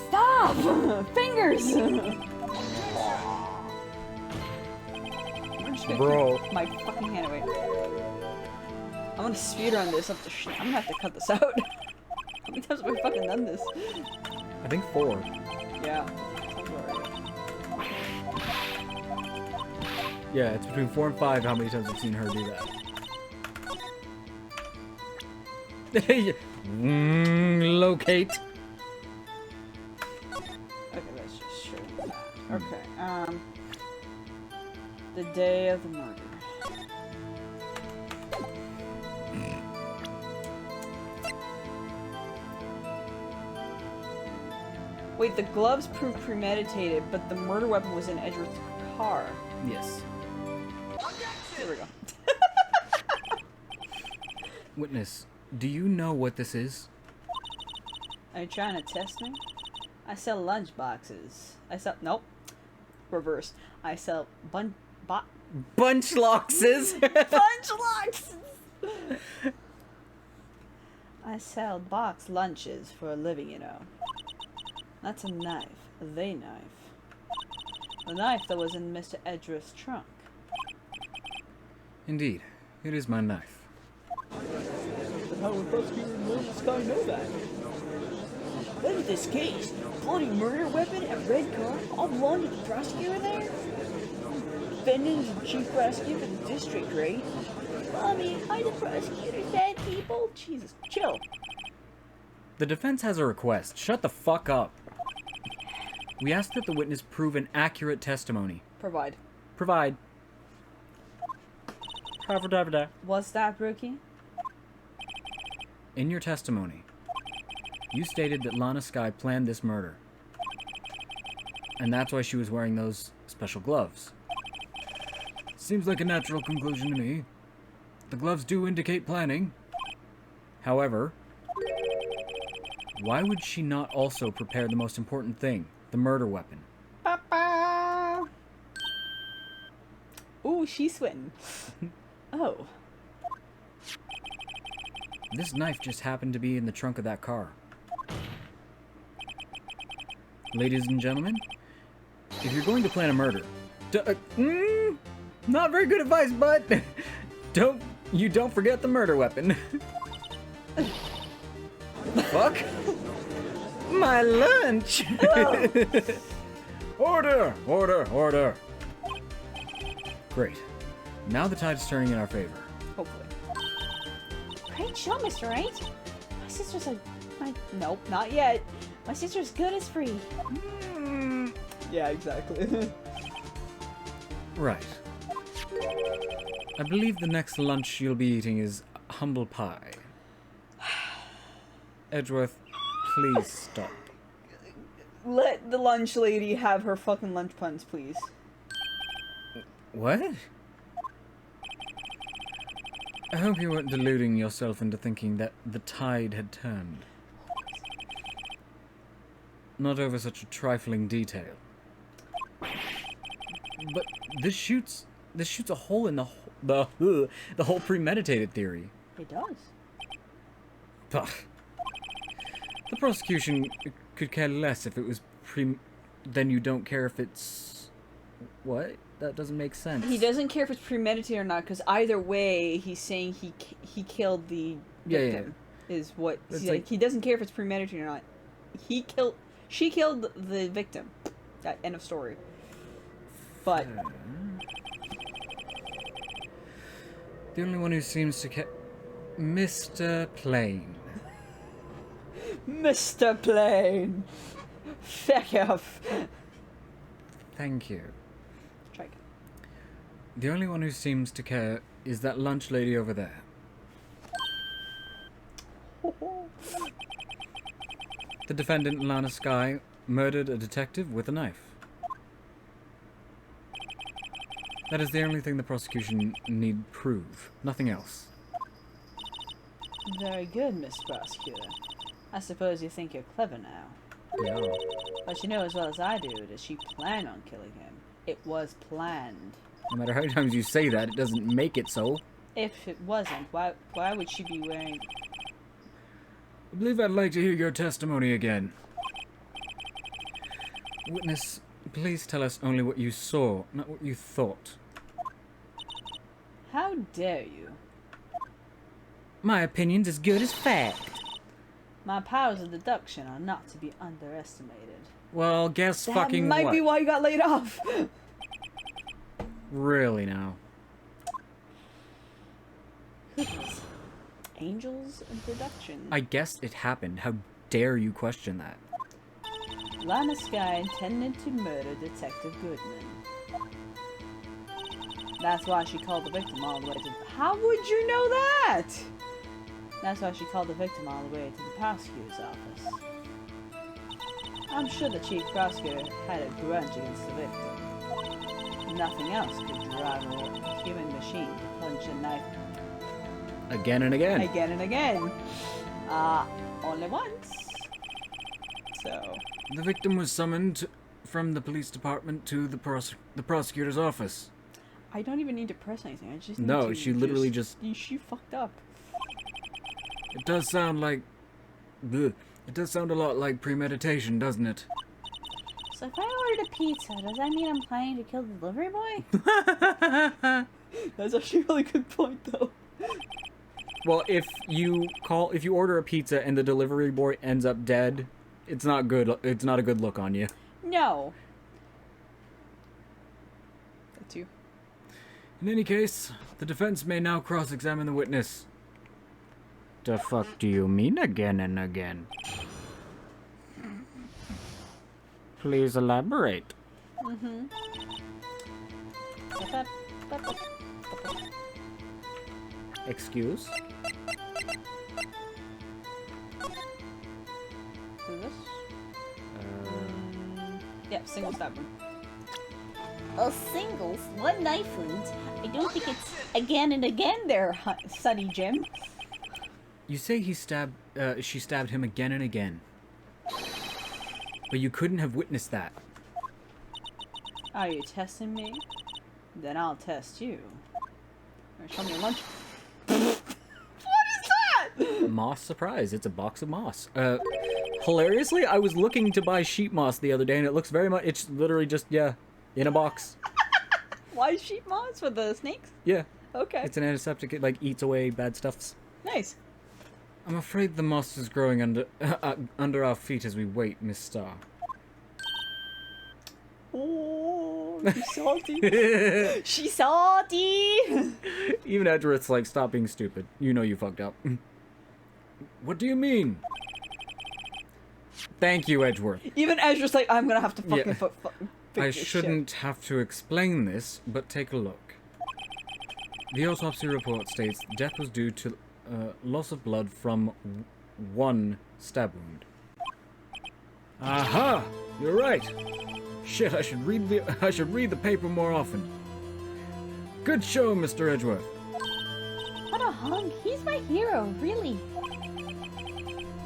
Stop! Fingers! Bro. My fucking hand away. I'm gonna speedrun this up to I'm gonna have to cut this out. How many times have I fucking done this? I think 4. Yeah. Sounds about right. Yeah, it's between 4 and 5 how many times I've seen her do that. Locate. Okay, let's just show that. Okay, the day of the murder. Wait, the gloves proved premeditated, but the murder weapon was in Edgeworth's car. Yes. There we go. Witness, do you know what this is? Are you trying to test me? I sell lunch boxes. Nope. Reverse. I sell Bunch loxes. bunch locks! I sell box lunches for a living, you know. That's a knife. The knife. The knife that was in Mr. Edgeworth's trunk. Indeed, it is my knife. How would prosecutor this guy know that? Look at this case. Bloody murder weapon, a red car, all belong to the prosecutor there? Defendant and chief prosecutor of the district, right? Mommy, are the prosecutors bad people? Jesus, chill. The defense has a request. Shut the fuck up. We ask that the witness prove an accurate testimony. Provide. Provide. What's that, Brookie? In your testimony, you stated that Lana Skye planned this murder. And that's why she was wearing those special gloves. Seems like a natural conclusion to me. The gloves do indicate planning. However, why would she not also prepare the most important thing, the murder weapon? Papa! Ooh, she's sweating. Oh. This knife just happened to be in the trunk of that car. Ladies and gentlemen, if you're going to plan a murder, not very good advice, but don't forget the murder weapon. Fuck. My lunch. Order! Order! Order! Great. Now the tide's turning in our favor. Hopefully. Great show, Mr. Wright. My sister's Nope, not yet. My sister's good as free. Yeah, exactly. Right. I believe the next lunch you'll be eating is humble pie. Edgeworth, please stop. Let the lunch lady have her fucking lunch puns, please. What? I hope you weren't deluding yourself into thinking that the tide had turned. Not over such a trifling detail. But this shoots a hole in the whole premeditated theory. It does. Ugh. The prosecution could care less if it was then you don't care if it's... What? That doesn't make sense. He doesn't care if it's premeditated or not, because either way, he's saying he killed the victim. Yeah. Is what That's he's like. He doesn't care if it's premeditated or not. She killed the victim. That end of story. But the only one who seems to care... Mr. Plain. Mr. Plain, feck off. Thank you. Try again. The only one who seems to care is that lunch lady over there. The defendant, Lana Skye, murdered a detective with a knife. That is the only thing the prosecution need prove. Nothing else. Very good, Miss Prosecutor. I suppose you think you're clever now. Yeah. But you know as well as I do, does she plan on killing him? It was planned. No matter how many times you say that, it doesn't make it so. If it wasn't, why would she be wearing... I believe I'd like to hear your testimony again. Witness, please tell us only what you saw, not what you thought. How dare you? My opinion's as good as fact. My powers of deduction are not to be underestimated. Well, guess That fucking might what? be why you got laid off. Really now? Goodness. angels in production. I guess it happened. How dare you question that? Lana Sky intended to murder Detective Goodman. That's why she called the victim all the way to... How would you know that? That's why she called the victim all the way to the prosecutor's office. I'm sure the chief prosecutor had a grudge against the victim. Nothing else could drive a human machine to punch a knife. Again and again. Again and again. Only once. So... The victim was summoned from the police department to the prosecutor's office. I don't even need to press anything. I just need No, to she literally just... She fucked up. It does sound like... Bleh. It does sound a lot like premeditation, doesn't it? So if I ordered a pizza, does that mean I'm planning to kill the delivery boy? That's actually a really good point, though. Well, if you order a pizza and the delivery boy ends up dead, it's not good. It's not a good look on you. No. That's you. In any case, the defense may now cross-examine the witness. The fuck do you mean again and again? Please elaborate. Mm-hmm. Excuse? Do this? Yep, single stab one. Oh, singles? One knife wound? I don't think it's again and again there, Sunny Jim. You say she stabbed him again and again. But you couldn't have witnessed that. Are you testing me? Then I'll test you. Alright, show me your lunch. Moss surprise. It's a box of moss. Hilariously, I was looking to buy sheep moss the other day, and it looks very much... It's literally just, yeah, in a box. Why sheep moss for the snakes? Yeah. Okay. It's an antiseptic. It, like, eats away bad stuffs. Nice. I'm afraid the moss is growing under our feet as we wait, Miss Starr. Oh, she's salty. She's salty. Even Edgeworth's like, stop being stupid. You know you fucked up. What do you mean? Thank you, Edgeworth. Even Ezra's like, I'm gonna have to fucking fix I this shit. shouldn't have to explain this, but take a look. The autopsy report states death was due to loss of blood from one stab wound. Aha! You're right. Shit, I should read the paper more often. Good show, Mr. Edgeworth. What a hunk. He's my hero, really.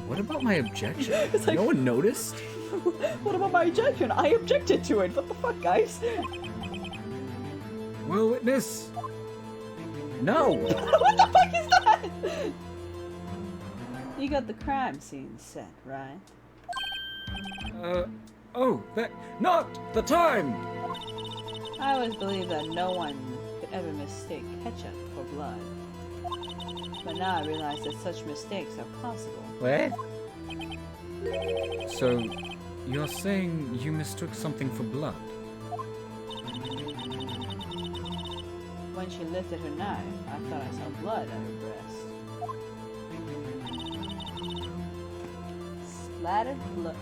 What about my objection? It's like- No one noticed? What about my objection? I objected to it. What the fuck, guys? Well, witness. No! What the fuck is that? You got the crime scene set, right? Oh, not the time! I always believed that no one could ever mistake ketchup for blood. But now I realize that such mistakes are possible. What? So, you're saying you mistook something for blood? When she lifted her knife, I thought I saw blood on her breast. Splattered blood.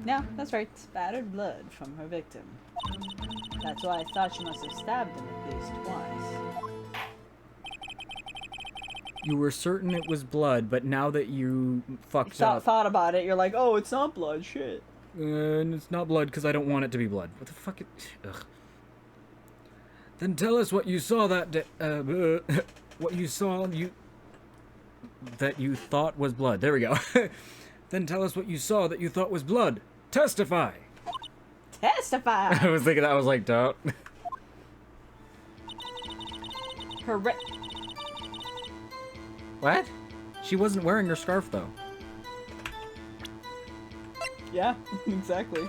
No, that's right. Spattered blood from her victim. That's why I thought she must have stabbed him at least twice. You were certain it was blood, but now that you fucked up... Thought about it, you're like, oh, it's not blood, shit. And it's not blood because I don't want it to be blood. What the fuck? Ugh. Then tell us what you saw that what you saw That you thought was blood. There we go. Then tell us what you saw that you thought was blood. Testify! Testify! I was thinking that. I was like, don't. What? She wasn't wearing her scarf, though. Yeah, exactly.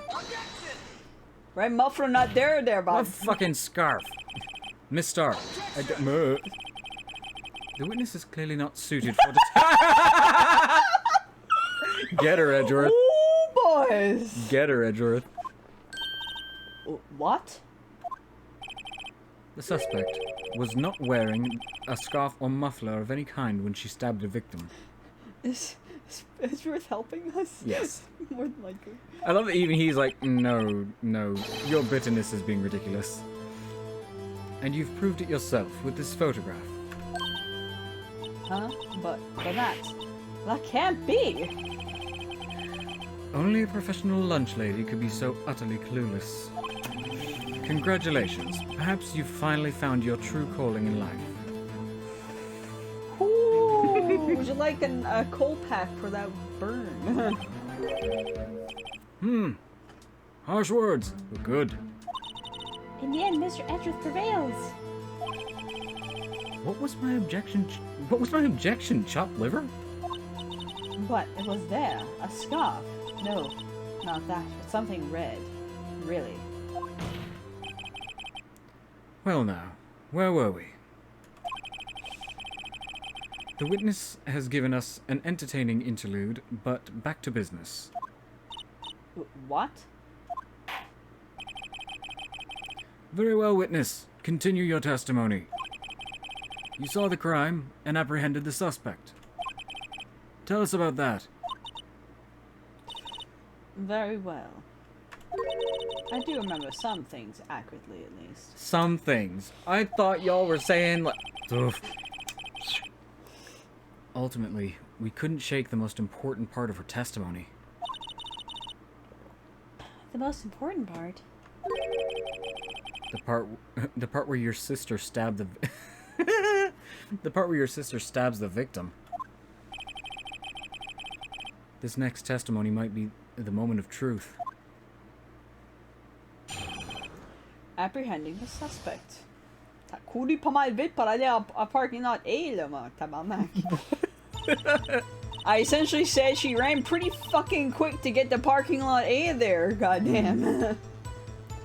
Right, muffler not there, What Bob. fucking scarf? Miss Starr. The witness is clearly not suited for the... Get her, Edgeworth. Oh, boys. Get her, Edgeworth. What? The suspect was not wearing a scarf or muffler of any kind when she stabbed the victim. Is Ruth helping us? Yes. More than likely. I love that even he's like, no, your bitterness is being ridiculous. And you've proved it yourself with this photograph. Huh? But that can't be! Only a professional lunch lady could be so utterly clueless. Congratulations. Perhaps you've finally found your true calling in life. Ooh, would you like a coal pack for that burn? Harsh words, but good. In the end, Mr. Edgeworth prevails! What was my objection? Chopped liver? But it was there. A scarf. No, not that, but something red. Really. Well now, where were we? The witness has given us an entertaining interlude, but back to business. What? Very well, witness. Continue your testimony. You saw the crime and apprehended the suspect. Tell us about that. Very well. I do remember some things accurately, at least. Some things. I thought y'all were saying like... Oof. Ultimately, we couldn't shake the most important part of her testimony. The most important part? The part where your sister stabbed the... the part where your sister stabs the victim. This next testimony might be the moment of truth. Apprehending the suspect. Kuri på mig vitt på det a parking lot I essentially said she ran pretty fucking quick to get the parking lot A there, goddamn.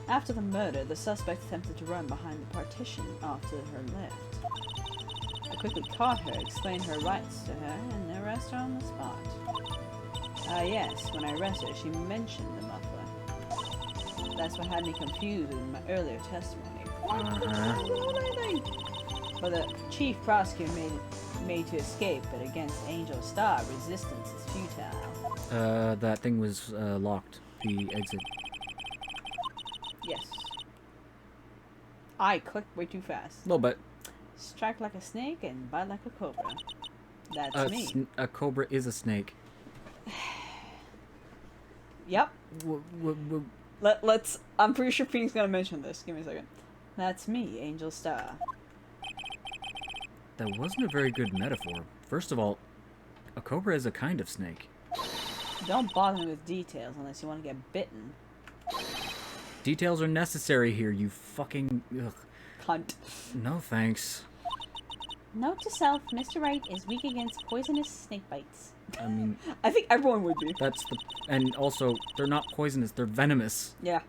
After the murder, the suspect attempted to run behind the partition off to her left. I quickly caught her, explained her rights to her, and arrested her on the spot. Yes, when I arrested her, she mentioned the muffler. That's what had me confused in my earlier testimony. But the chief prosecutor made to escape, but against Angel Starr, resistance is futile. That thing was locked. The exit. Yes. I clicked way too fast. A little bit. Strike like a snake and bite like a cobra. That's me. A cobra is a snake. Yep. Let's. I'm pretty sure Pete's gonna mention this. Give me a second. That's me, Angel Starr. That wasn't a very good metaphor. First of all, a cobra is a kind of snake. Don't bother me with details unless you want to get bitten. Details are necessary here, you fucking... Ugh. Cunt. No thanks. Note to self, Mr. Wright is weak against poisonous snake bites. I mean... I think everyone would be. That's the... And also, they're not poisonous, they're venomous. Yeah.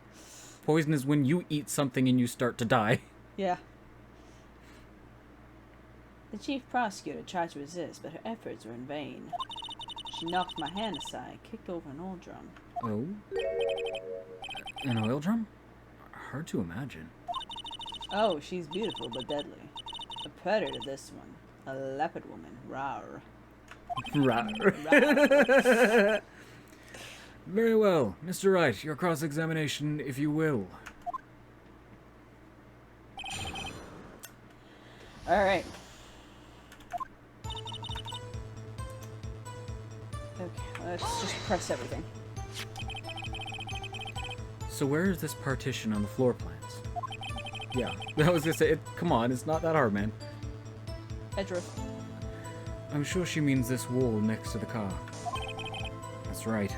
Poison is when you eat something and you start to die. Yeah. The chief prosecutor tried to resist, but her efforts were in vain. She knocked my hand aside, kicked over an oil drum. Oh? An oil drum? Hard to imagine. Oh, she's beautiful but deadly. A predator, this one. A leopard woman. Rawr. Rawr. Very well. Mr. Wright, your cross-examination, if you will. Alright. Okay, let's just press everything. So where is this partition on the floor plans? Yeah, I was gonna say, come on, it's not that hard, man. Edgeworth. I'm sure she means this wall next to the car. That's right.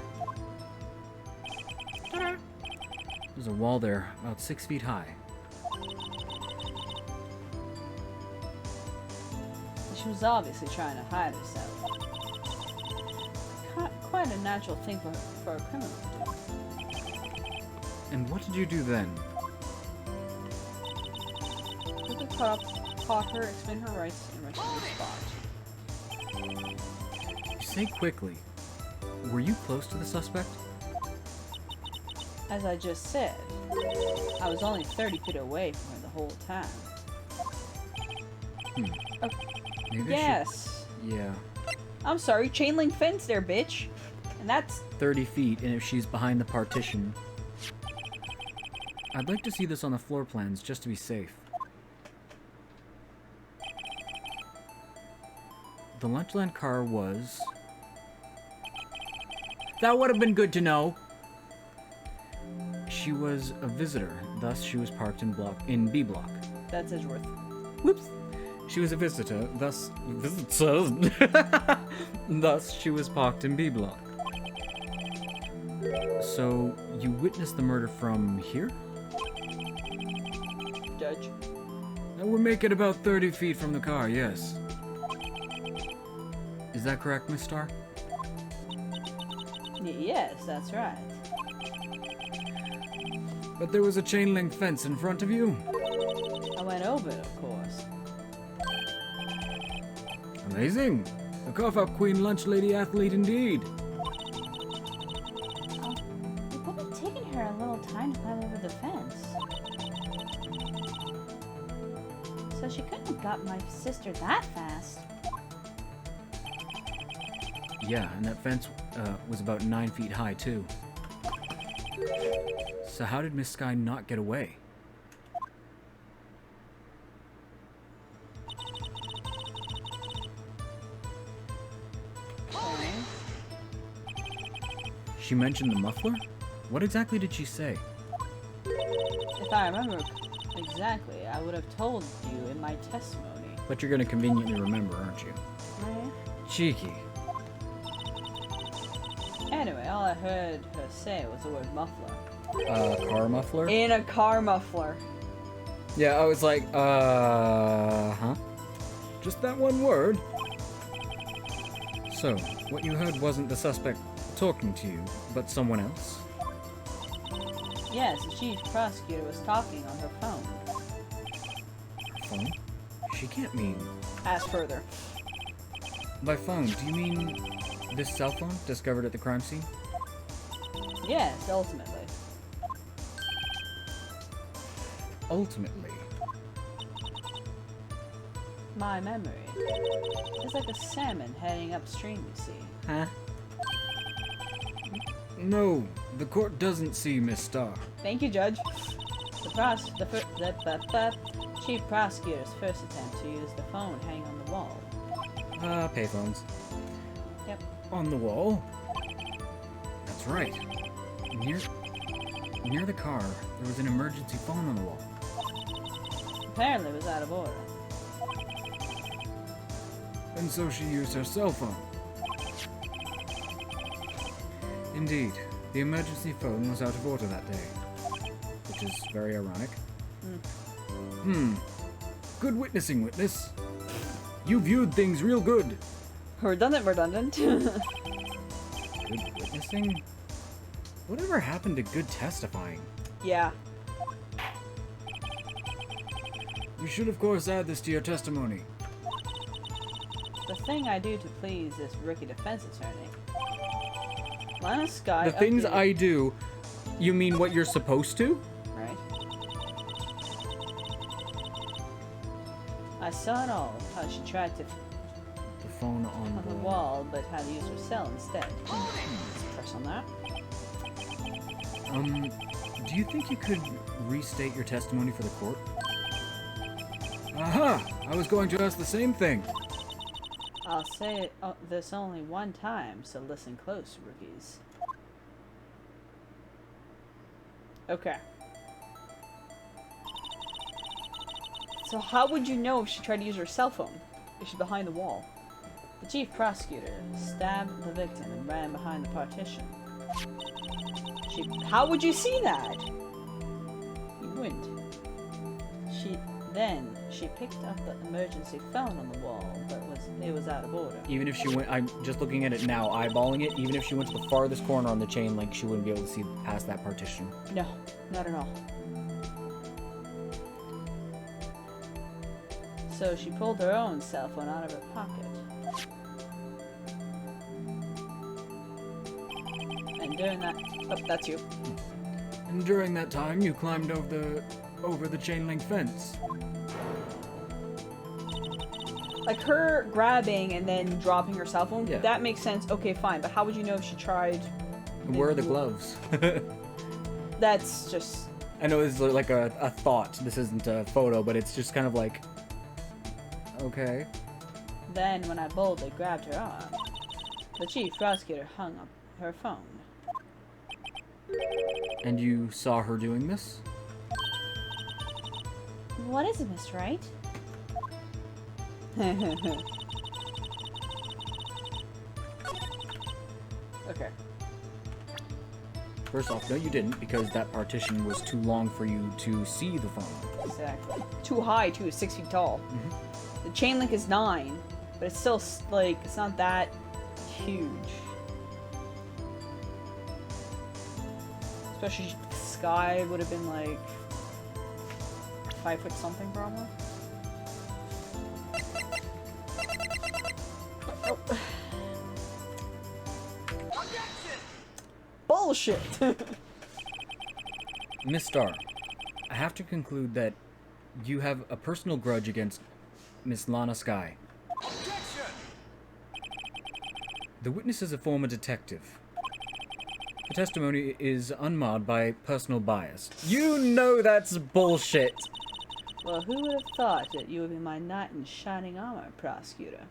There's a wall there, about 6 feet high. She was obviously trying to hide herself. Quite a natural thing for a criminal to do. And what did you do then? Quickly caught her, explained her rights, and rescued the spot. You say quickly. Were you close to the suspect? As I just said, I was only 30 feet away from her the whole time. Maybe Yes. Yeah. I'm sorry, chain link fence there, bitch. And that's 30 feet, and if she's behind the partition... I'd like to see this on the floor plans, just to be safe. The Lunchland car was... That would have been good to know! She was a visitor, thus she was parked in B block. that's Edgeworth. Whoops! She was a visitor, thus... thus she was parked in B block. So, you witnessed the murder from here? Judge. That would make it about 30 feet from the car, yes. Is that correct, Miss Starr? Yes, that's right. But there was a chain link fence in front of you? I went over it, of course. Amazing. A cough-up queen lunch lady athlete indeed. It would have taken her a little time to climb over the fence. So she couldn't have got my sister that fast. Yeah, and that fence was about 9 feet high, too. So how did Miss Sky not get away? Okay. She mentioned the muffler? What exactly did she say? If I remember exactly, I would have told you in my testimony. But you're gonna conveniently remember, aren't you? Right? Cheeky. Anyway, all I heard her say was the word muffler. Car muffler? In a car muffler. Yeah, I was like, huh? Just that one word. So, what you heard wasn't the suspect talking to you, but someone else? Yes, the chief prosecutor was talking on her phone. Phone? She can't mean... Ask further. By phone, do you mean this cell phone discovered at the crime scene? Yes, ultimately. Ultimately. My memory is like a salmon heading upstream, you see. Huh? No, the court doesn't see Miss Starr. Thank you, Judge. The chief prosecutor's first attempt to use the phone hanging on the wall. Payphones. Yep. On the wall? That's right. Near the car, there was an emergency phone on the wall. Apparently it was out of order. And so she used her cell phone. Indeed, the emergency phone was out of order that day. Which is very ironic. Good witnessing, witness. You viewed things real good. Redundant. Good witnessing? Whatever happened to good testifying? Yeah. You should, of course, add this to your testimony. The thing I do to please this rookie defense attorney. Lana Sky. The things updated- I do, you mean what you're supposed to? Right. I saw it all. How she tried to The phone on the wall, but had to use her cell instead. Let's press on that. Do you think you could restate your testimony for the court? Aha! I was going to ask the same thing. I'll say this only one time, so listen close, rookies. Okay. So how would you know if she tried to use her cell phone? If she's behind the wall? The chief prosecutor stabbed the victim and ran behind the partition. How would you see that? You wouldn't. She picked up the emergency phone on the wall, but it was out of order. Even if she went, I'm just looking at it now, eyeballing it, even if she went to the farthest corner on the chain link, she wouldn't be able to see past that partition. No, not at all. So she pulled her own cell phone out of her pocket. And during that... Oh, that's you. And during that time, you climbed over the chain link fence. Like her grabbing and then dropping her cell phone, Yeah. that makes sense. Okay, fine. But how would you know if she tried? Where are the gloves? That's just... I know this is like a thought. This isn't a photo, but it's just kind of like... Okay. Then, when I boldly grabbed her arm, the chief prosecutor hung up her phone. And you saw her doing this? What is it, Miss Wright? Okay. First off, no you didn't, because that partition was too long for you to see the phone. Exactly. Too high, too. It's 6 feet tall. The chain link is 9, but it's still, like, it's not that huge. Especially Sky would have been, like, 5 foot something, probably. Oh. Bullshit! Miss Starr, I have to conclude that you have a personal grudge against Miss Lana Sky. The witness is a former detective. The testimony is unmarred by personal bias. You know that's bullshit! Well, who would have thought that you would be my knight in shining armor, prosecutor?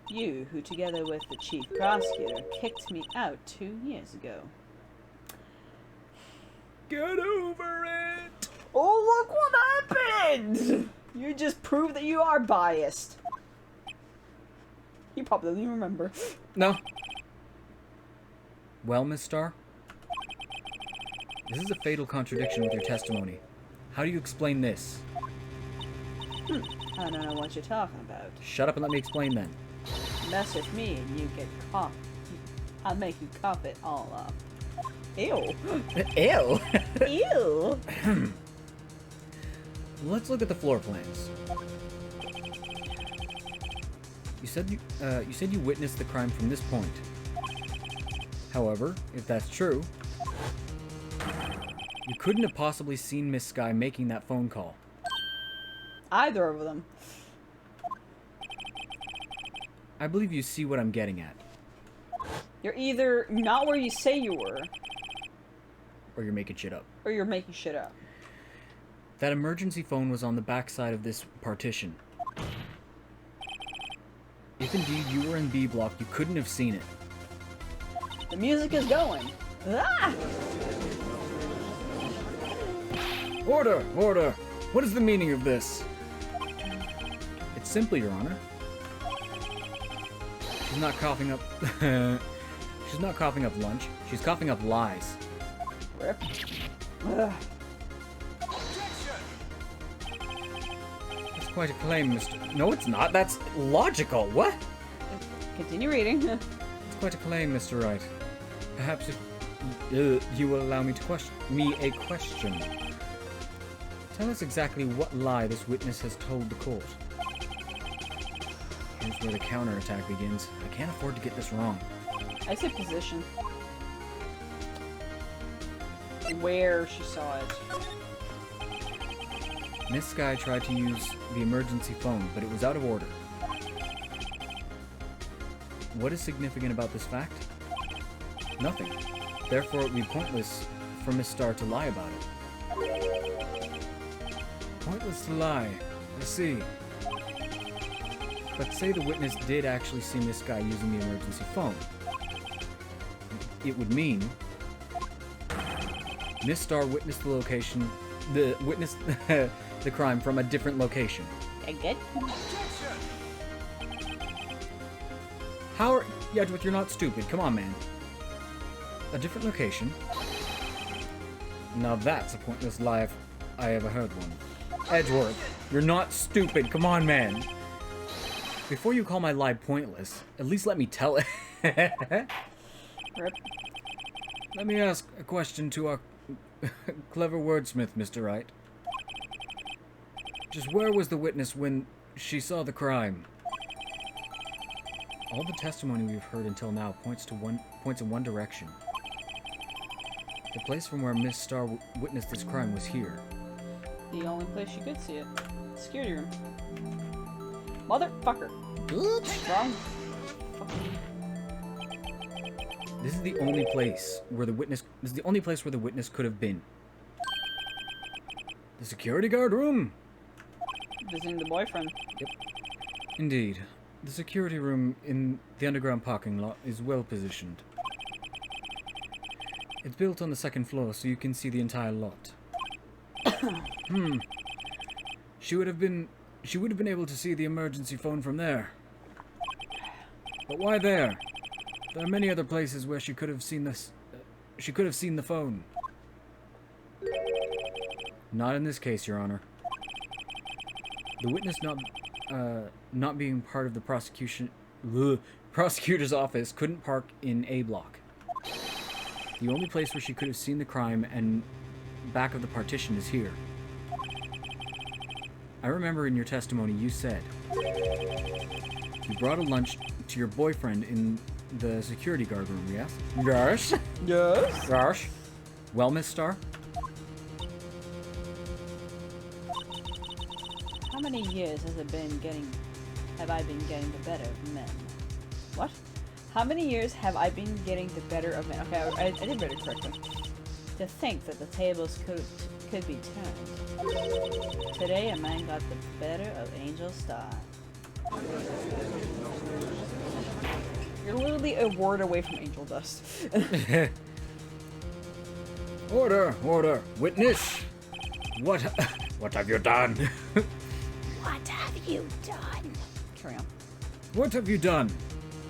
You, who together with the chief prosecutor, kicked me out 2 years ago. Get over it! Oh, look what happened! You just proved that you are biased. You probably don't even remember. No. Well, Miss Starr? This is a fatal contradiction with your testimony. How do you explain this? I don't know what you're talking about. Shut up and let me explain then. Mess with me and you get caught. I'll make you cough it all up. Ew. Ew! Ew. Let's look at the floor plans. You said you witnessed the crime from this point. However, if that's true, you couldn't have possibly seen Miss Sky making that phone call. Either of them. I believe you see what I'm getting at. You're either not where you say you were, Or you're making shit up. or you're making shit up. That emergency phone was on the backside of this partition. If indeed you were in B block, you couldn't have seen it. The music is going. Ah! Order! Order! What is the meaning of this? It's simple, Your Honor. She's not coughing up... She's not coughing up lunch. She's coughing up lies. Rip. Ugh. That's quite a claim, Mr... No, it's not. That's logical. What? Continue reading. It's quite a claim, Mr. Wright. Perhaps if you will allow me to question a question. Tell us exactly what lie this witness has told the court. Here's where the counterattack begins. I can't afford to get this wrong. I said position. Where she saw it. Miss Sky tried to use the emergency phone, but it was out of order. What is significant about this fact? Nothing. Therefore, it would be pointless for Miss Starr to lie about it. Pointless to lie. I see. But say the witness did actually see Miss Sky using the emergency phone. It would mean Miss Starr witnessed the the crime from a different location. I get. How are... Edgeworth, you're not stupid. Come on, man. A different location? Now that's a pointless lie if I ever heard one. Edgeworth, you're not stupid. Come on, man. Before you call my lie pointless, at least let me tell it. Rip. Let me ask a question to our clever wordsmith, Mr. Wright. Just where was the witness when she saw the crime? All the testimony we've heard until now points in one direction. The place from where Miss Starr witnessed this crime was here. The only place you could see it. Security room. Motherfucker. Oops. Wrong. This is the only place where the witness. This is the only place where the witness could have been. The security guard room. Visiting the boyfriend. Yep. Indeed, the security room in the underground parking lot is well positioned. It's built on the second floor, so you can see the entire lot. She would have been able to see the emergency phone from there. But why there? There are many other places where she could have seen this. She could have seen the phone. Not in this case, Your Honor. The witness not being part of the prosecutor's office couldn't park in A block. The only place where she could have seen the crime and back of the partition is here. I remember in your testimony you said you brought a lunch to your boyfriend in the security guard room, yes? Yes. Yes. Yes. Well, Miss Starr? How many years have I been getting the better of men? What? How many years have I been getting the better of men? Okay, I did read it correctly. To think that the tables could be turned. Today a man got the better of Angel Starr. You're literally a word away from angel dust. Order, order, witness. What have you done? What have you done? Carry on. What have you done?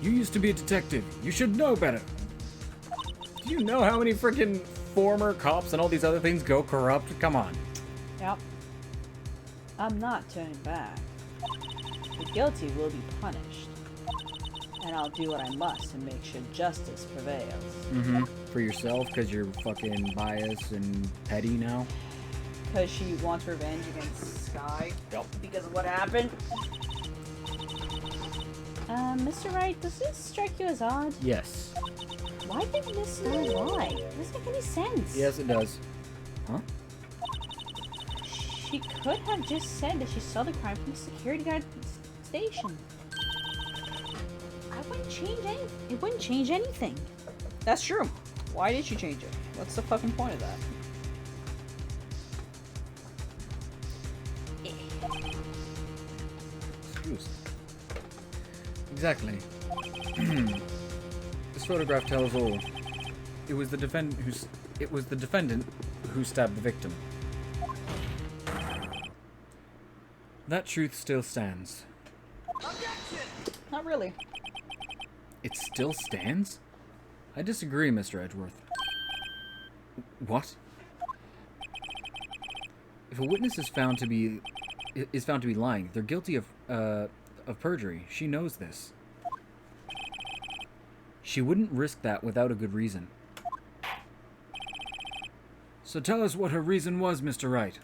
You used to be a detective. You should know better. Do you know how many freaking former cops and all these other things go corrupt? Come on. Yep. I'm not turning back. The guilty will be punished. And I'll do what I must to make sure justice prevails. Mm-hmm. For yourself, because you're fucking biased and petty now? Because she wants revenge against Sky. Yep. Because of what happened. Mr. Wright, does this strike you as odd? Yes. Why did Miss Starr lie? It doesn't make any sense. Yes, it does. Huh? She could have just said that she saw the crime from the security guard station. It wouldn't change anything. That's true. Why did she change it? What's the fucking point of that? Excuse. Exactly. This photograph tells all. It was the defendant who stabbed the victim. That truth still stands. Not really. It still stands? I disagree, Mr. Edgeworth. What? If a witness is found to be lying, they're guilty of perjury. She knows this. She wouldn't risk that without a good reason. So tell us what her reason was, Mr. Wright.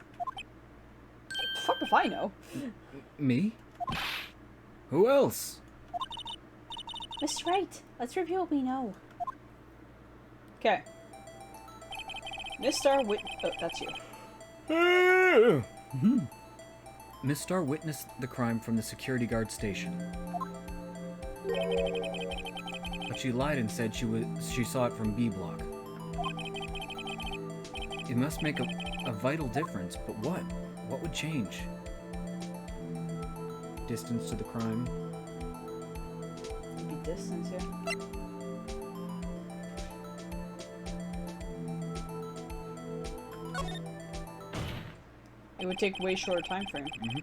Fuck if I know. Me? Who else? Mr. Wright, let's review what we know. Okay. Miss Starr oh, that's you. Miss Starr witnessed the crime from the security guard station. But she lied and said she saw it from B block. It must make a vital difference, but what? What would change? Distance to the crime? Be distance here. It would take way shorter time frame. Mm-hmm.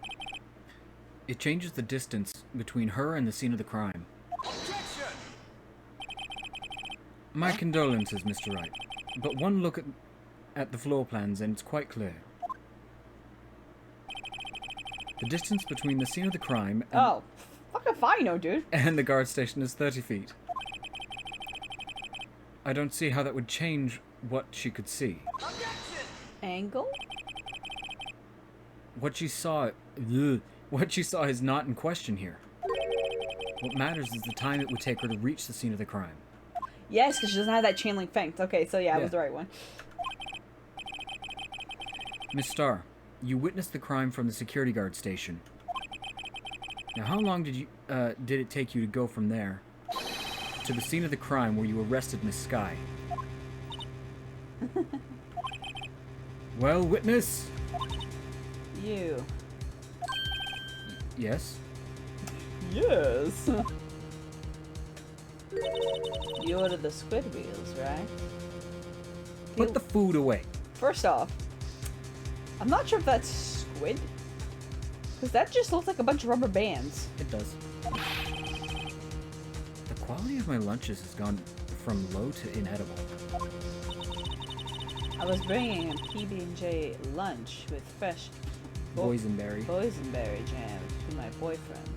It changes the distance between her and the scene of the crime. Objection! My condolences, Mr. Wright, but one look at the floor plans and it's quite clear. The distance between the scene of the crime and, Oh, fuck if I know, dude. and the guard station is 30 feet. I don't see how that would change what she could see. Objection! Angle? What she saw is not in question here. What matters is the time it would take her to reach the scene of the crime. Yes, because she doesn't have that chain link fence. Okay, so yeah, it was the right one. Miss Starr, you witnessed the crime from the security guard station. Now, how long did it take you to go from there to the scene of the crime where you arrested Miss Sky? Well, witness? You. Yes? Yes. You ordered the squid wheels, right? Put the food away. First off, I'm not sure if that's squid. Because that just looks like a bunch of rubber bands. It does. The quality of my lunches has gone from low to inedible. I was bringing a PB&J lunch with fresh Boysenberry. boysenberry jam to my boyfriend.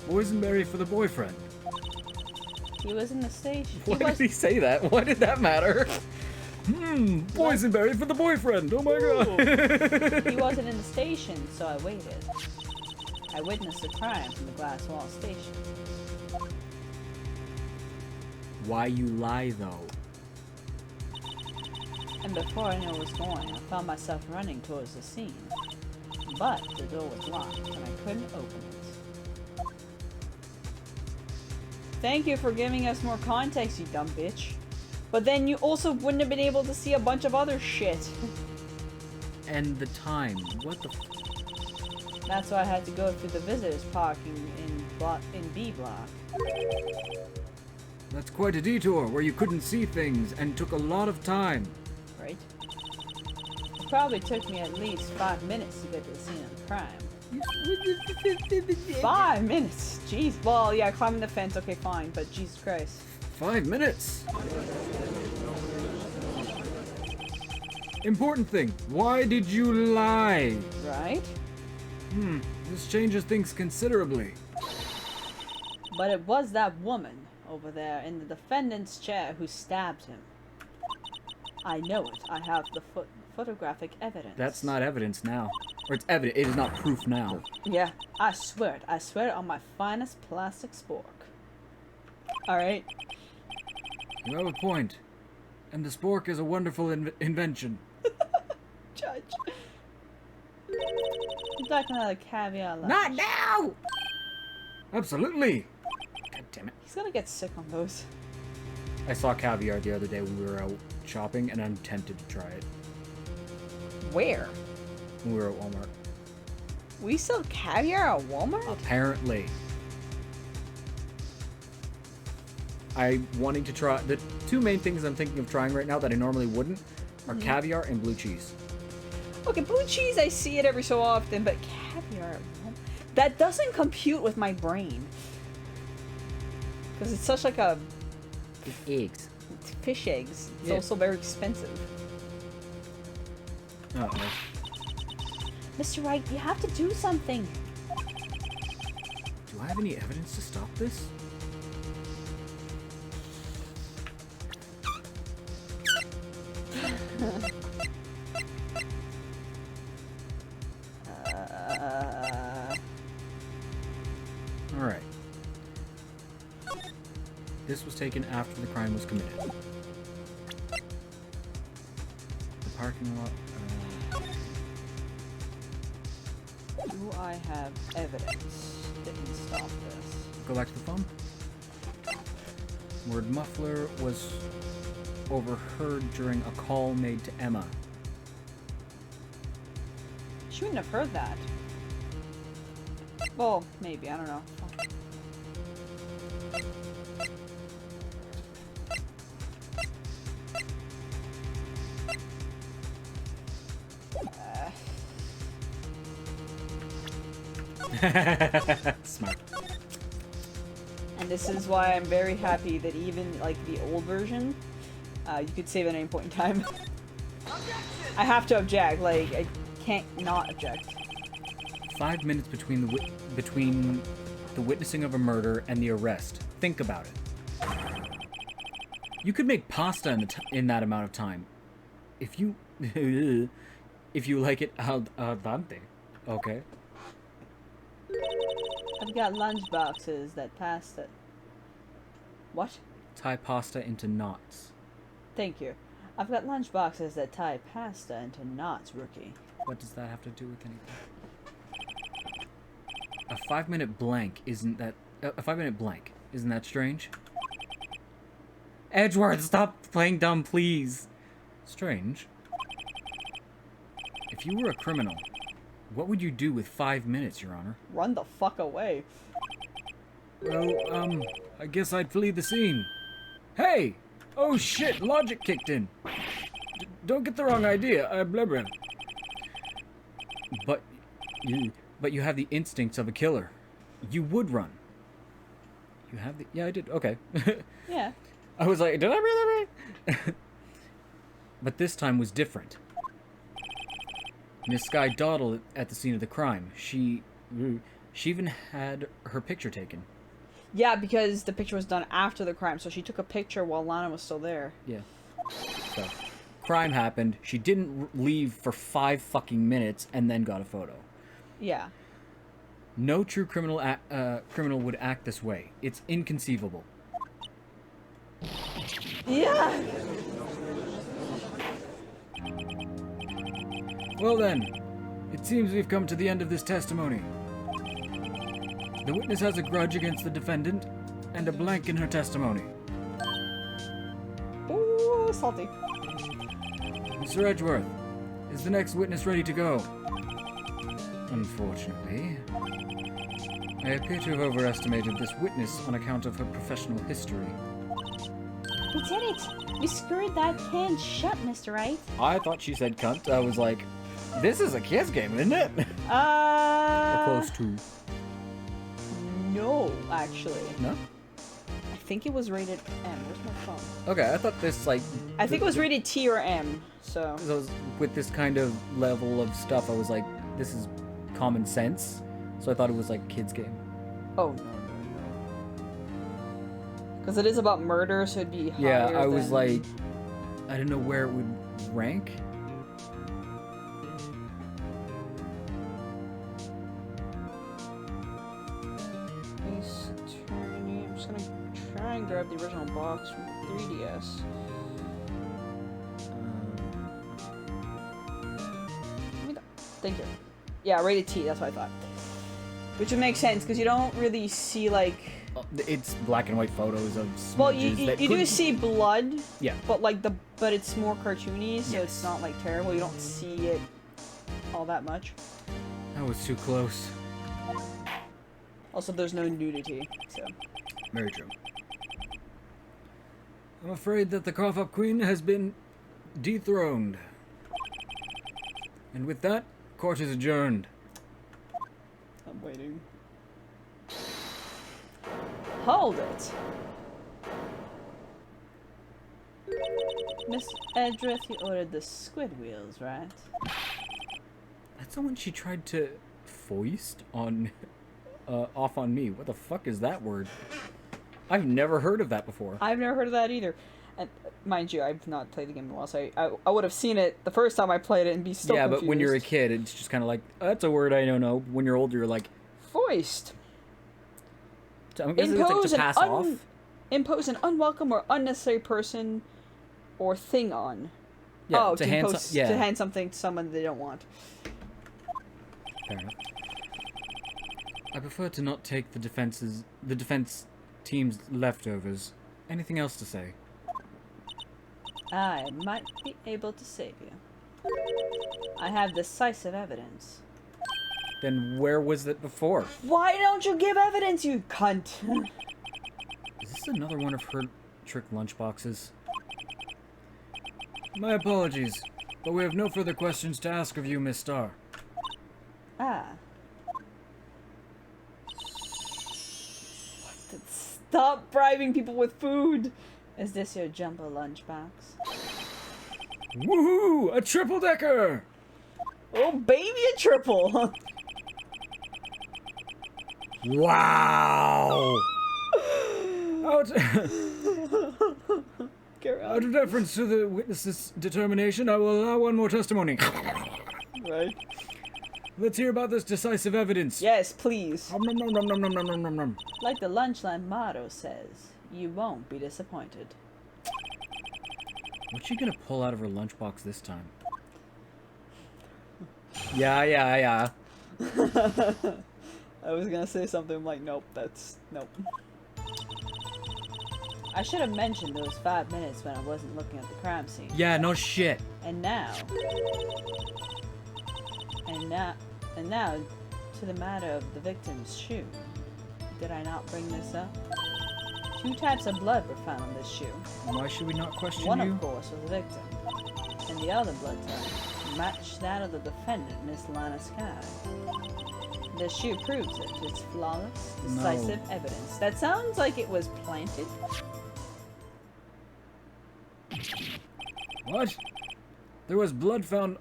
Boysenberry for the boyfriend. He was in the station. Why did he say that? Why did that matter? Boysenberry for the boyfriend. Oh my god. He wasn't in the station, so I waited. I witnessed a crime from the glass wall station. Why you lie though? And before I knew what was going, I found myself running towards the scene. But the door was locked, and I couldn't open it. Thank you for giving us more context, you dumb bitch. But then you also wouldn't have been able to see a bunch of other shit. And the time. What the That's why I had to go through the visitors parking in B block. That's quite a detour where you couldn't see things and took a lot of time. Right? It probably took me at least 5 minutes to get to the scene of the crime. 5 minutes. Jeez. Well, yeah, climbing the fence. Okay, fine. But Jesus Christ. 5 minutes! Important thing, why did you lie? Right? This changes things considerably. But it was that woman over there in the defendant's chair who stabbed him. I know it. I have the photographic evidence. That's not evidence now. Or it's evident. It is not proof now. Yeah, I swear it. I swear it on my finest plastic spork. Alright. You have a point. And the spork is a wonderful invention. Judge. You're talking about a caviar lunch. Not now! Absolutely! God damn it. He's gonna get sick on those. I saw caviar the other day when we were out shopping, and I'm tempted to try it. Where? When we were at Walmart. We sell caviar at Walmart? Apparently. I'm wanting to try... The two main things I'm thinking of trying right now that I normally wouldn't are caviar and blue cheese. Okay, blue cheese, I see it every so often, but caviar at Walmart? That doesn't compute with my brain. Because it's such like a... Eggs. It's fish eggs. It's Yeah. also very expensive. Uh-oh. Mr. Wright, you have to do something. Do I have any evidence to stop this? Alright. This was taken after the crime was committed. The parking lot... Do I have evidence that can stop this? Go back to the phone. Word muffler was overheard during a call made to Emma. She wouldn't have heard that. Well, maybe. I don't know. Smart. And this is why I'm very happy that even, like, the old version, you could save at any point in time. I have to object. Like, I can't not object. 5 minutes between the witnessing of a murder and the arrest. Think about it. You could make pasta in that amount of time. If you if you like it al dente. Okay. I've got lunch boxes that pass it. What? Tie pasta into knots. Thank you. I've got lunch boxes that tie pasta into knots, rookie. What does that have to do with anything? A 5-minute blank, isn't that... a 5-minute blank, isn't that strange? Edgeworth, stop playing dumb, please! Strange. If you were a criminal, what would you do with 5 minutes, Your Honor? Run the fuck away. Well, I guess I'd flee the scene. Hey! Oh shit, logic kicked in. Don't get the wrong idea, blah blah. But you have the instincts of a killer. You would run. You have the... Yeah, I did. Okay. Yeah. I was like, did I read that right? But this time was different. Miss Sky dawdled at the scene of the crime. She even had her picture taken. Yeah, because the picture was done after the crime, so she took a picture while Lana was still there. Yeah. So, crime happened. She didn't leave for 5 fucking minutes and then got a photo. Yeah. No true criminal would act this way. It's inconceivable. Yeah! Well then, it seems we've come to the end of this testimony. The witness has a grudge against the defendant and a blank in her testimony. Ooh, salty. Mr. Edgeworth, is the next witness ready to go? Unfortunately, I appear to have overestimated this witness on account of her professional history. We did it! We screwed that can shut, Mr. Wright. I thought she said cunt. I was like, this is a kids game, isn't it? Uh... Close to. No, actually. No? I think it was rated M. Where's my phone? Okay, I thought this, like... I think it was rated T or M, so... With this kind of level of stuff, I was like, this is common sense. So I thought it was like a kids game. Oh, no. Because it is about murder, so it'd be higher Yeah, I was than... like, I didn't know where it would rank. Ace Attorney. I'm just gonna try and grab the original box from 3DS. Thank you. Yeah, rated T, that's what I thought. Which would make sense, because you don't really see, like... It's black and white photos of Well, smudges you that do couldn't- see blood, Yeah. but but it's more cartoony, so Yes. it's not like terrible. You don't see it all that much. That was too close. Also, there's no nudity, so... Very true. I'm afraid that the cough-up queen has been dethroned. And with that, court is adjourned. I'm waiting. Hold it! Miss Edgeworth, you ordered the squid wheels, right? That's the one she tried to foist on, off on me. What the fuck is that word? I've never heard of that before. I've never heard of that either. And mind you, I've not played the game in a while, so I would have seen it the first time I played it and be still Yeah, confused. but when you're a kid, it's just kind of like, oh, that's a word I don't know. When you're older, you're like, Foist. I'm guessing it's like to pass off. Impose an unwelcome or unnecessary person or thing on. Yeah, oh, to hand impose, yeah. to hand something to someone they don't want. Fair enough. I prefer to not take the defense team's leftovers. Anything else to say? I might be able to save you. I have decisive evidence. Then where was it before? Why don't you give evidence, you cunt? Is this another one of her trick lunchboxes? My apologies, but we have no further questions to ask of you, Miss Starr. Ah. Stop bribing people with food. Is this your jumbo lunchbox? Woohoo! A triple-decker! Oh, baby, a triple. Wow! Out, Carry out on. of deference to the witness's determination, I will allow one more testimony. Right. Let's hear about this decisive evidence. Yes, please. Nom, nom, nom, nom, nom, nom, nom, nom, nom. Like the lunchline motto says, you won't be disappointed. What's she gonna pull out of her lunchbox this time? Yeah. I was gonna say something, I'm like, nope, that's... nope. I should have mentioned those 5 minutes when I wasn't looking at the crime scene. Yeah, no shit. And now to the matter of the victim's shoe. Did I not bring this up? 2 types of blood were found on this shoe. Why should we not question One, you? of course, was the victim, and the other blood type matched that of the defendant, Miss Lana Sky. The shoe proves it. It's flawless, decisive evidence. That sounds like it was planted. What? There was blood found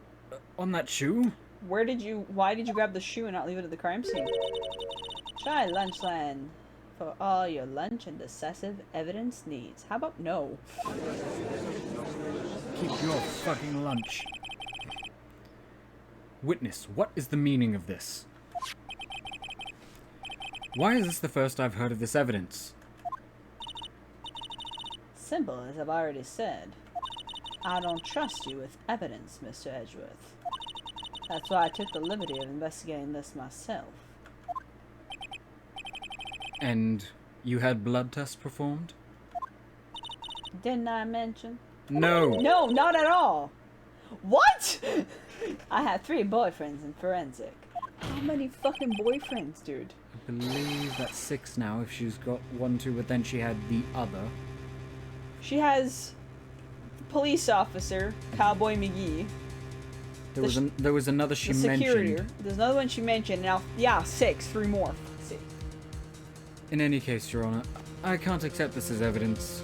on that shoe? Why did you grab the shoe and not leave it at the crime scene? Try Lunchland for all your lunch and decisive evidence needs. How about no? Keep your fucking lunch. Witness, what is the meaning of this? Why is this the first I've heard of this evidence? Simple, as I've already said. I don't trust you with evidence, Mr. Edgeworth. That's why I took the liberty of investigating this myself. And you had blood tests performed? Didn't I mention? No. No, not at all! What?! I had 3 boyfriends in forensic. How many fucking boyfriends, dude? I believe that's 6 now if she's got 1, 2, but then she had the other. She has... police officer, Cowboy McGee. There was another she The security. mentioned. There's another one she mentioned. Now, yeah, 6. 3 more. Let's see. In any case, Your Honor, I can't accept this as evidence.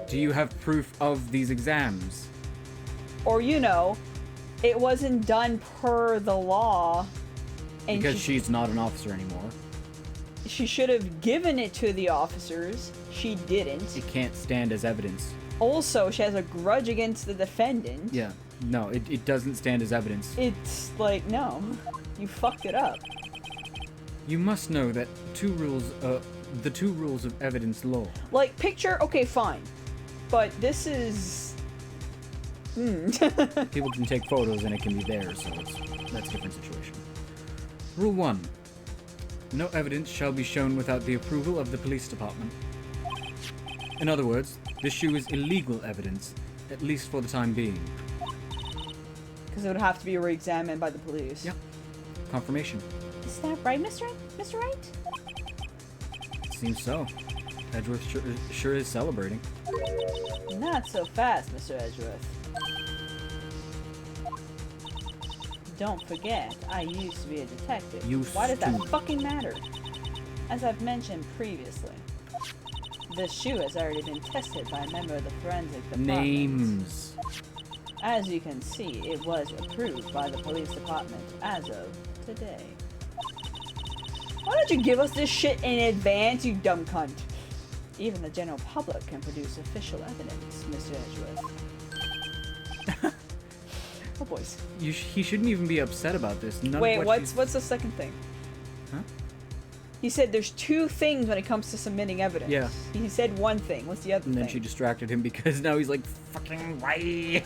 Do you have proof of these exams? Or, you know, it wasn't done per the law. And Because she's not an officer anymore. she should have given it to the officers. She didn't. It can't stand as evidence. Also, she has a grudge against the defendant. Yeah. No, it doesn't stand as evidence. It's like, no. You fucked it up. You must know that the 2 rules of evidence law. Like, picture, okay, fine. But this is... People can take photos and it can be theirs, so that's a different situation. Rule 1. No evidence shall be shown without the approval of the police department. In other words, this shoe is illegal evidence, at least for the time being. Because it would have to be re-examined by the police. Yeah. Confirmation. Is that right, Mr. Wright? It seems so. Edgeworth sure is celebrating. Not so fast, Mr. Edgeworth. Don't forget, I used to be a detective. Why does that fucking matter? As I've mentioned previously, this shoe has already been tested by a member of the forensic department. Names. As you can see, it was approved by the police department as of today. Why don't you give us this shit in advance, you dumb cunt? Even the general public can produce official evidence, Mr. Edgeworth. Oh, boys. He shouldn't even be upset about this. Wait, what's the second thing? Huh? He said there's 2 things when it comes to submitting evidence. Yeah. He said one thing. What's the other And thing? then she distracted him because now he's like, fucking why?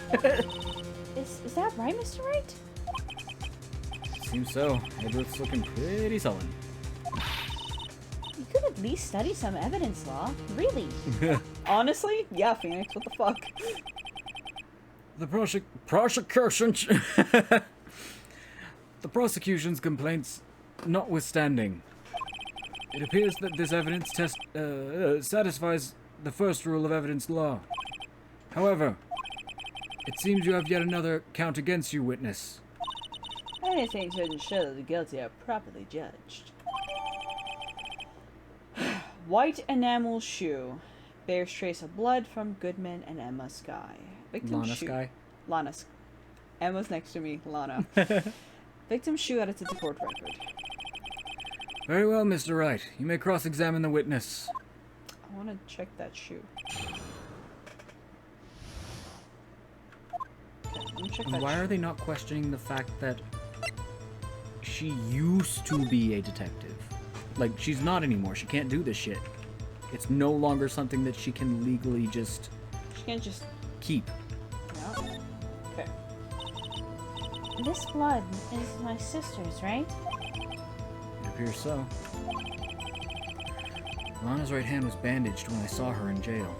Is that right, Mr. Wright? Seems so. Edward's looking pretty sullen. You could at least study some evidence law. Really? Honestly? Yeah, Phoenix. What the fuck? The prosecution's... the prosecution's complaints notwithstanding, it appears that this evidence test satisfies the first rule of evidence law. However, it seems you have yet another count against you, witness. Anything to ensure that the guilty are properly judged. White enamel shoe. Bears trace of blood from Goodman and Emma Sky. Victim Lana shoe. Sky. Lana's. Emma's next to me. Lana. Victim shoe added to the court record. Very well, Mr. Wright. You may cross-examine the witness. I want to check that shoe. Okay, let me check that Why shoe. are they not questioning the fact that she used to be a detective? Like, she's not anymore. She can't do this shit. It's no longer something that she can legally just She can't just... keep. No. Okay. This blood is my sister's, right? appears so. Lana's right hand was bandaged when I saw her in jail.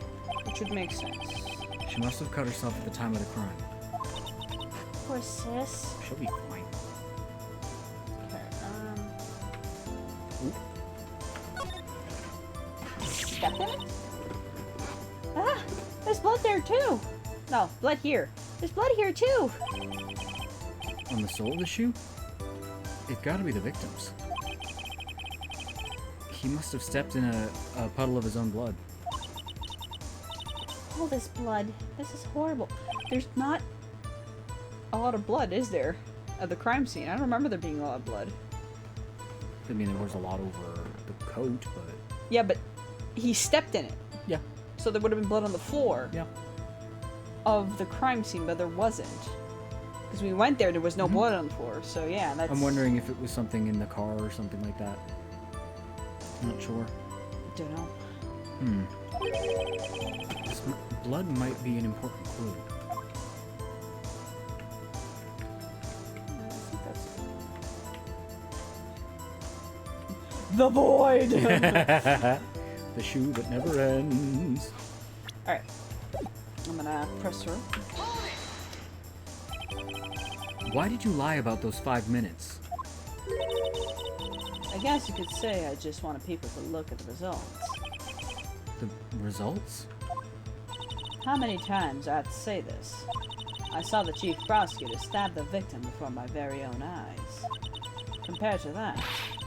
Which would make sense. She must have cut herself at the time of the crime. Poor sis. She'll be fine. Step in it? Ah! There's blood there too! No, blood here. There's blood here too! On the sole of the shoe? It's gotta be the victim's. He must have stepped in a puddle of his own blood. All this blood. This is horrible. There's not a lot of blood, is there? At the crime scene. I don't remember there being a lot of blood. I mean, there was a lot over the coat, but... Yeah, but he stepped in it. Yeah. So there would have been blood on the floor. Yeah. Of the crime scene, but there wasn't. Because we went there was no blood on the floor, so yeah, that's... I'm wondering if it was something in the car or something like that. Not sure. Don't know. This blood might be an important clue. The void! The shoe that never ends. Alright. I'm gonna press her. Why did you lie about those 5 minutes? I guess you could say I just wanted people to look at the results. The results? How many times I have to say this? I saw the chief prosecutor stab the victim before my very own eyes. Compared to that,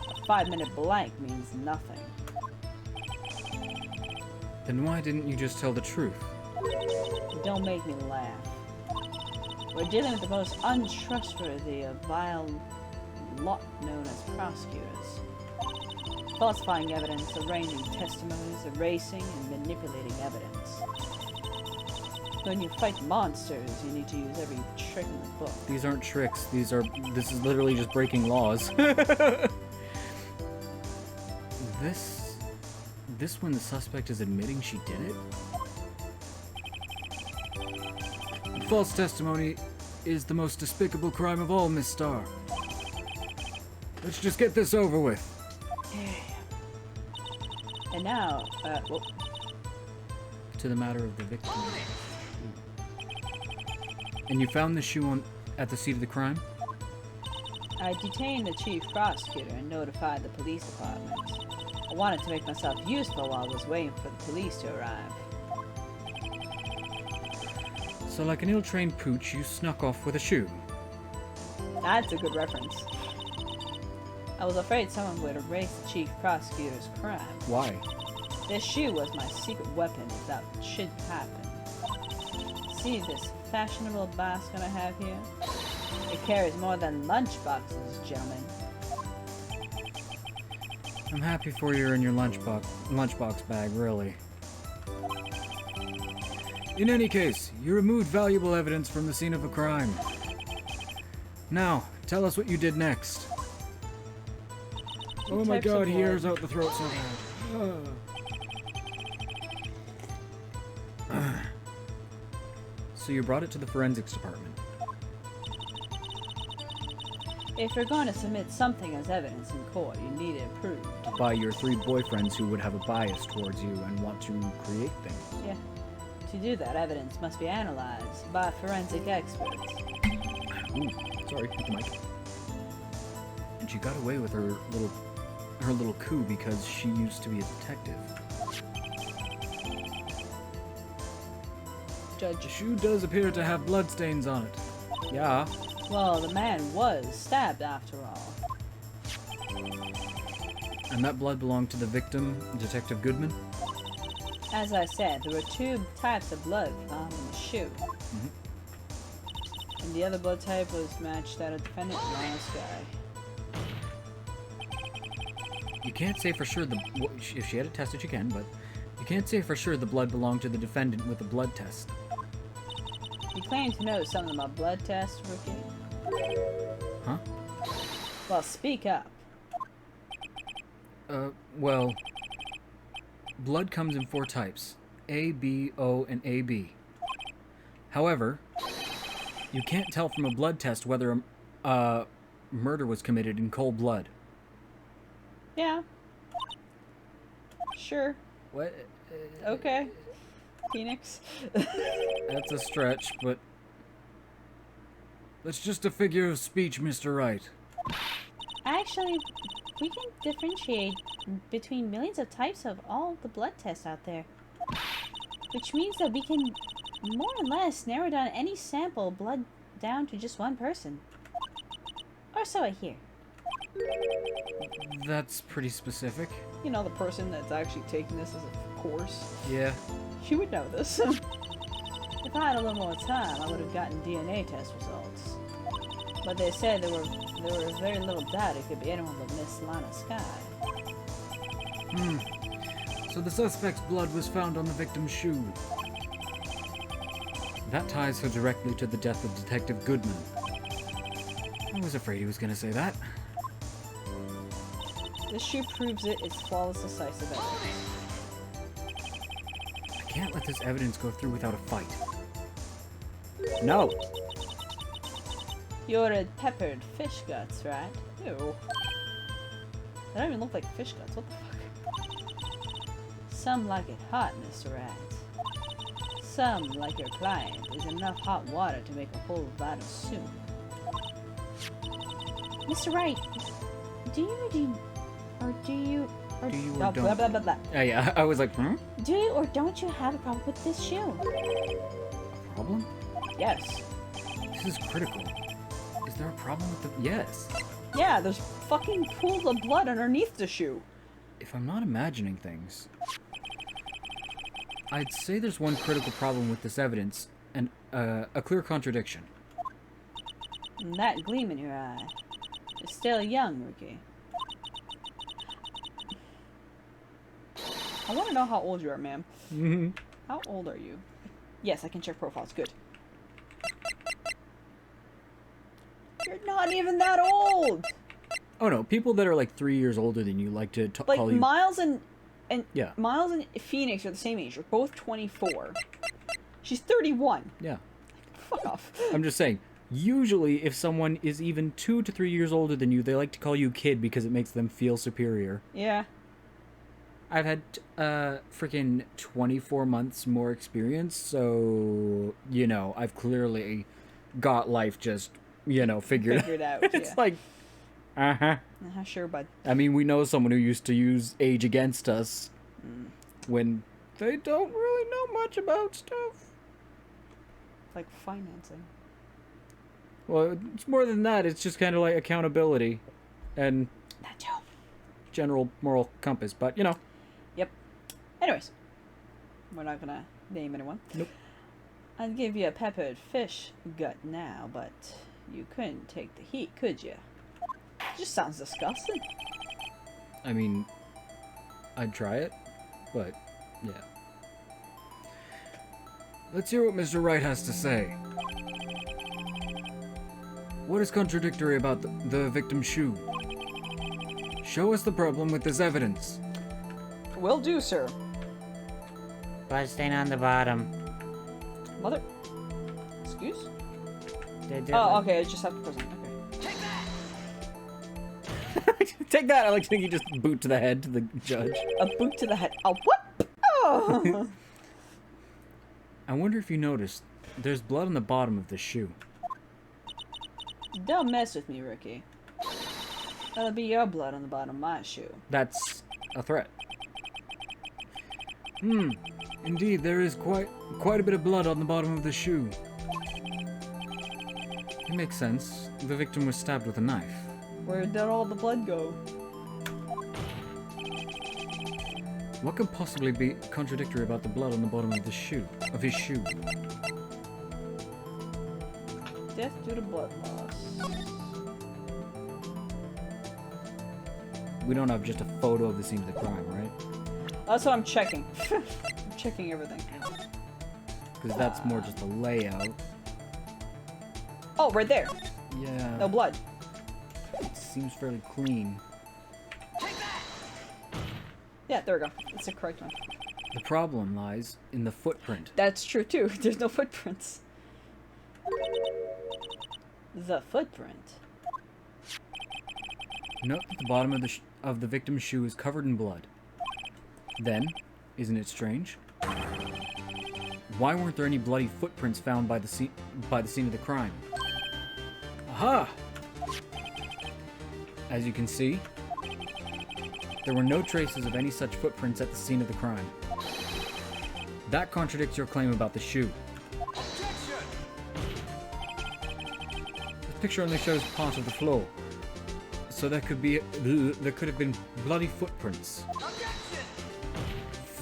a 5-minute blank means nothing. Then why didn't you just tell the truth? Don't make me laugh. We're dealing with the most untrustworthy of vile lot known as prosecutors. Falsifying evidence, arranging testimonies, erasing and manipulating evidence. When you fight monsters, you need to use every trick in the book. These aren't tricks. This is literally just breaking laws. This when the suspect is admitting she did it? False testimony is the most despicable crime of all, Miss Starr. Let's just get this over with. And now, To the matter of the victim. And you found the shoe at the scene of the crime? I detained the chief prosecutor and notified the police department. I wanted to make myself useful while I was waiting for the police to arrive. So like an ill-trained pooch, you snuck off with a shoe. That's a good reference. I was afraid someone would erase the chief prosecutor's crime. Why? This shoe was my secret weapon if that should happen. See this fashionable basket I have here? It carries more than lunchboxes, gentlemen. I'm happy for you in your lunchbox bag, really. In any case, you removed valuable evidence from the scene of a crime. Now, tell us what you did next. Oh my god, he airs out the throat so bad. So you brought it to the forensics department. If you're going to submit something as evidence in court, you need it approved. By your 3 boyfriends who would have a bias towards you and want to create things. Yeah. To do that, evidence must be analyzed by forensic experts. Ooh, sorry, hit the mic. And she got away with her little coup because she used to be a detective. Judge. The shoe does appear to have bloodstains on it. Yeah. Well, the man was stabbed after all. And that blood belonged to the victim, Detective Goodman? As I said, there were 2 types of blood found in the shoe. And the other blood type was matched that of defendant Lana's guy. You can't say for sure if she had it tested, you can, but you can't say for sure the blood belonged to the defendant with a blood test. You claim to know something about blood tests, Rookie? Huh? Well, speak up. Well, blood comes in 4 types: A, B, O, and AB. However, you can't tell from a blood test whether a murder was committed in cold blood. Yeah. Sure. What? Okay. Phoenix. That's a stretch, but That's just a figure of speech, Mr. Wright. Actually, we can differentiate between millions of types of all the blood tests out there. Which means that we can more or less narrow down any sample of blood down to just one person. Or so I hear. That's pretty specific. You know, the person that's actually taking this as a course. yeah. She would know this. If I had a little more time, I would have gotten DNA test results. But they said there was very little doubt it could be anyone but Miss Lana Sky. So the suspect's blood was found on the victim's shoe. That ties her directly to the death of Detective Goodman. I was afraid he was gonna say that. This shoe proves it. It's flawless, decisive evidence. I can't let this evidence go through without a fight. No. You ordered peppered fish guts, right? Ew. They don't even look like fish guts. What the fuck? Some like it hot, Mr. Rat. Some, like your client, is enough hot water to make a whole vat of soup. Mr. Wright, do you or Do you or Blah, don't? blah, blah, blah, blah. Yeah, I was like, do you or don't you have a problem with this shoe? Problem? Yes. This is critical. Is there a problem with the... yes. Yeah, there's fucking pools of blood underneath the shoe. If I'm not imagining things, I'd say there's one critical problem with this evidence, and a clear contradiction. And that gleam in your eye is still young, Ricky. I want to know how old you are, ma'am. Mm-hmm. How old are you? Yes, I can check profiles. Good. You're not even that old! Oh no, people that are like 3 years older than you like to Like, call you. Miles and Yeah. Miles and Phoenix are the same age. They're both 24. She's 31. Yeah. Fuck off. I'm just saying. Usually, if someone is even 2 to 3 years older than you, they like to call you kid because it makes them feel superior. Yeah. I've had freaking 24 months more experience, so you know I've clearly got life just figured Figured out. It's Yeah. like, uh-huh. Sure, bud. I mean, we know someone who used to use age against us when they don't really know much about stuff. Like financing. Well, it's more than that. It's just kind of like accountability and That too. general moral compass. But, you know. Yep. Anyways. We're not gonna name anyone. Nope. I'd give you a peppered fish gut now, but you couldn't take the heat, could you? Just sounds disgusting. I mean, I'd try it, but yeah. Let's hear what Mr. Wright has to say. What is contradictory about the victim's shoe? Show us the problem with this evidence. Will do, sir. Blood stain on the bottom. Mother. Excuse? Did Oh, okay. I just have to present. Okay. Take that! I like to think you just boot to the head to the judge. A boot to the head. Oh, what? Oh. I wonder if you noticed, there's blood on the bottom of the shoe. Don't mess with me, Ricky. That'll be your blood on the bottom of my shoe. That's a threat. Indeed, there is quite a bit of blood on the bottom of the shoe. It makes sense. The victim was stabbed with a knife. Where did all the blood go? What could possibly be contradictory about the blood on the bottom of the shoe? Of his shoe? Death due to blood loss. We don't have just a photo of the scene of the crime, right? That's what I'm checking. I'm checking everything. Because that's more just a layout. Oh, right there. Yeah. No blood. It seems fairly clean. Yeah, there we go. That's the correct one. The problem lies in the footprint. That's true too. There's no footprints. The footprint. Note that the bottom of the of the victim's shoe is covered in blood. Then, isn't it strange? Why weren't there any bloody footprints found by the scene of the crime? Aha! As you can see, there were no traces of any such footprints at the scene of the crime. That contradicts your claim about the shoe. This picture only shows part of the floor, so there could have been bloody footprints.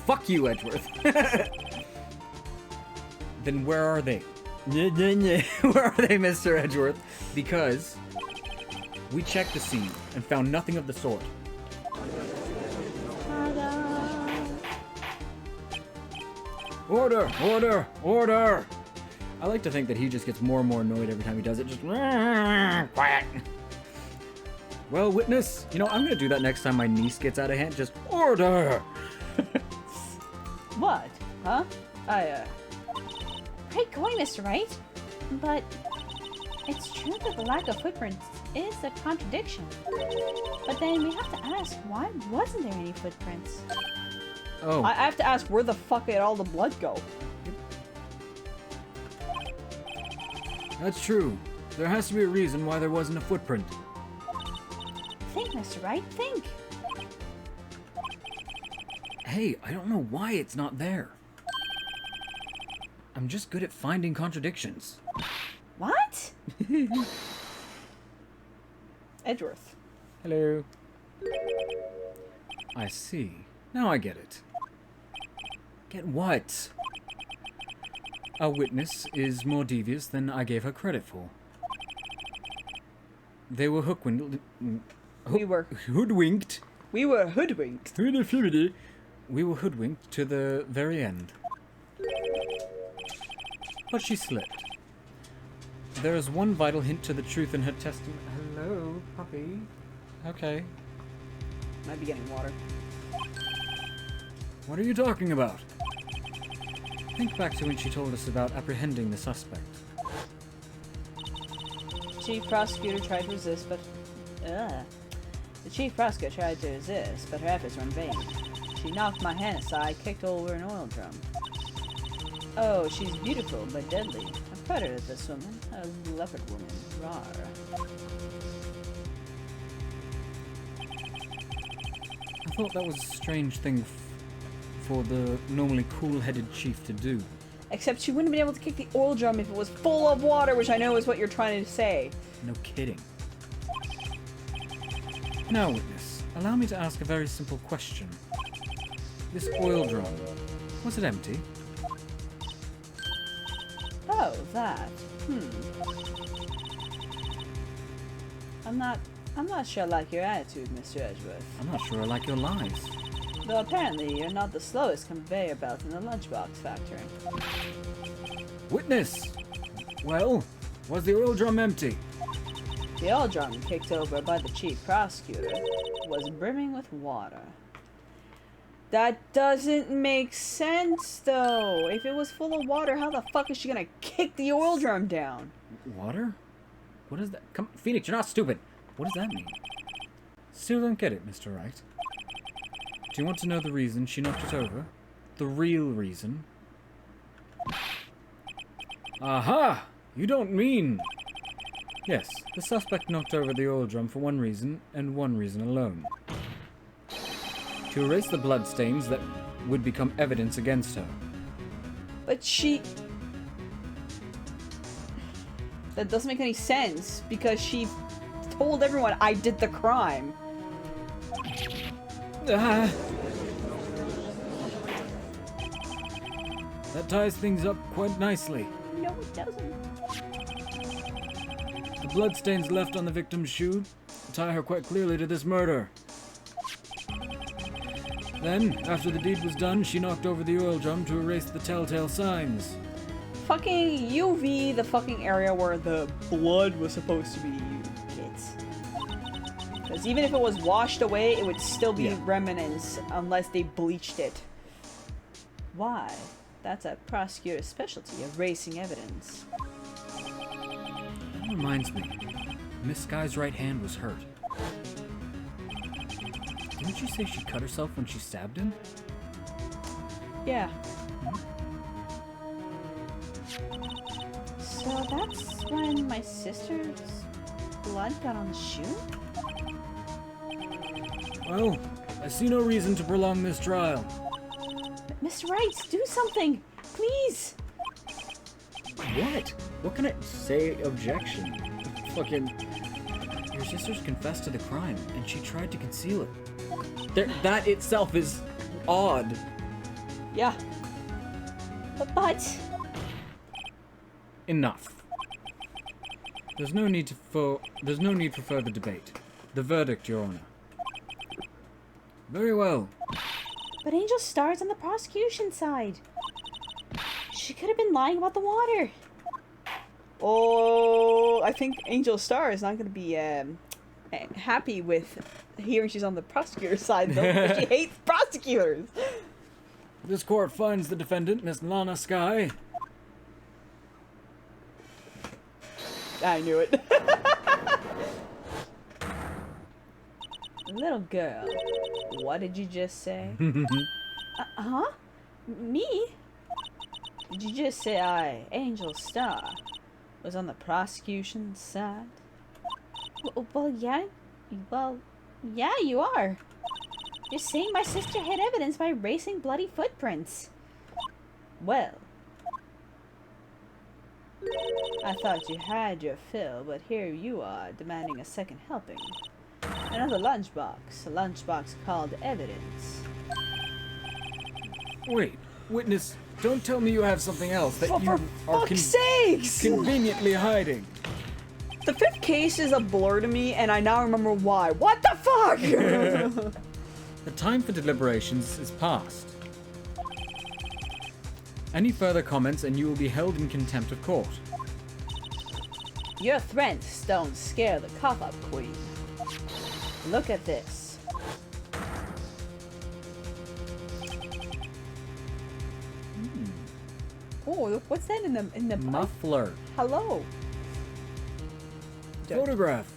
Fuck you, Edgeworth. Then where are they? Where are they, Mr. Edgeworth? Because we checked the scene and found nothing of the sort. Order! Order! Order! I like to think that he just gets more and more annoyed every time he does it. Just quiet. Well, witness, you know, I'm gonna do that next time my niece gets out of hand. Just order! What? Huh? Great going, Mr. Wright. But it's true that the lack of footprints is a contradiction. But then we have to ask, why wasn't there any footprints? Oh. I have to ask, where the fuck did all the blood go? That's true. There has to be a reason why there wasn't a footprint. Think, Mr. Wright, think. Hey, I don't know why it's not there. I'm just good at finding contradictions. What? Edgeworth. Hello. I see. Now I get it. Get what? A witness is more devious than I gave her credit for. They were hoodwinked. We were Hoodwinked. We were hoodwinked. We were hoodwinked to the very end. But she slipped. There is one vital hint to the truth in her testimony. Hello, puppy. Okay. Might be getting water. What are you talking about? Think back to when she told us about apprehending the suspect. Chief prosecutor tried to resist, but the chief prosecutor tried to resist, but her efforts were in vain. She knocked my hand aside, kicked over an oil drum. Oh, she's beautiful but deadly. A predator, this woman. A leopard woman. Rawr. I thought that was a strange thing for the normally cool-headed chief to do. Except she wouldn't have been able to kick the oil drum if it was full of water, which I know is what you're trying to say. No kidding. Now, witness, allow me to ask a very simple question. This oil drum, was it empty? Oh, that. I'm not sure I like your attitude, Mr. Edgeworth. I'm not sure I like your lies. Though apparently you're not the slowest conveyor belt in the lunchbox factory. Witness! Well, was the oil drum empty? The oil drum kicked over by the chief prosecutor was brimming with water. That doesn't make sense, though. If it was full of water, how the fuck is she gonna kick the oil drum down? Water? What is that? Come, Phoenix, you're not stupid. What does that mean? Still don't get it, Mr. Wright. Do you want to know the reason she knocked it over? The real reason? Aha! You don't mean... Yes, the suspect knocked over the oil drum for one reason, and one reason alone. To erase the bloodstains that would become evidence against her. But she... That doesn't make any sense, because she told everyone I did the crime. That ties things up quite nicely. No, it doesn't. The bloodstains left on the victim's shoe tie her quite clearly to this murder. Then, after the deed was done, she knocked over the oil drum to erase the telltale signs. Fucking UV the fucking area where the blood was supposed to be hit. Because even if it was washed away, it would still be remnants unless they bleached it. Why? That's a prosecutor's specialty, erasing evidence. That reminds me. Miss Guy's right hand was hurt. Didn't she say she cut herself when she stabbed him? Yeah. So that's when my sister's blood got on the shoe? Well, I see no reason to prolong this trial. Mr. Wright, do something! Please! What? What can I say? Objection. Fucking. Your sister's confessed to the crime, and she tried to conceal it. That itself is odd. Yeah. But... Enough. There's no need for further debate. The verdict, Your Honor. Very well. But Angel Starr's on the prosecution side. She could have been lying about the water. Oh, I think Angel Starr is not going to be happy with hearing she's on the prosecutor's side, though. She hates prosecutors. This court finds the defendant, Miss Lana Sky. I knew it. Little girl, what did you just say? Huh? Me? Did you just say Angel Starr, was on the prosecution side? Well, yeah, you are. You're saying my sister hid evidence by erasing bloody footprints. Well, I thought you had your fill, but here you are, demanding a second helping. Another lunchbox, a lunchbox called evidence. Wait, witness, don't tell me you have something else that you For are fuck's sakes! conveniently hiding. The fifth case is a blur to me, and I now remember why. What the fuck? The time for deliberations is past. Any further comments and you will be held in contempt of court. Your threats don't scare the cop-up queen. Look at this. Oh, what's that in the Muffler. Hello. Photograph.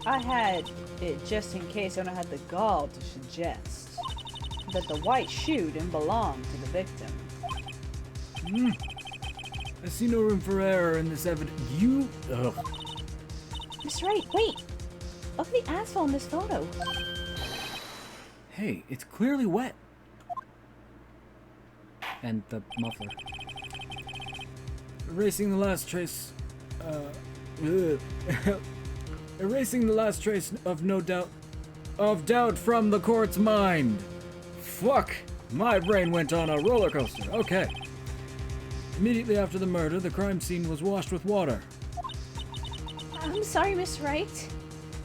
I had it just in case I had the gall to suggest that the white shoe didn't belong to the victim. I see no room for error in this evidence. You. Ugh. Mr. Wright, wait! Look at the asphalt in this photo. Hey, it's clearly wet. And the muffler. Erasing the last trace. Erasing the last trace of doubt from the court's mind. Fuck! My brain went on a roller coaster. Okay. Immediately after the murder, the crime scene was washed with water. I'm sorry, Miss Wright.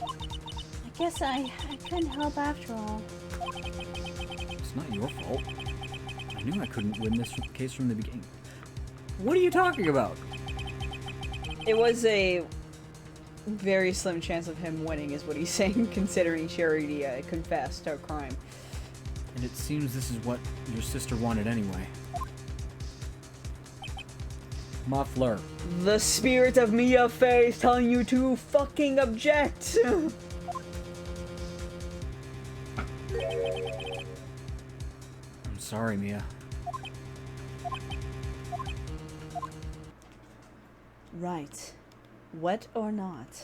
I guess I couldn't help after all. It's not your fault. I knew I couldn't win this case from the beginning. What are you talking about? It was a very slim chance of him winning, is what he's saying, considering she already confessed to a crime. And it seems this is what your sister wanted anyway. Muffler. The spirit of Mia Fey is telling you to fucking object. I'm sorry, Mia. Right. Wet or not,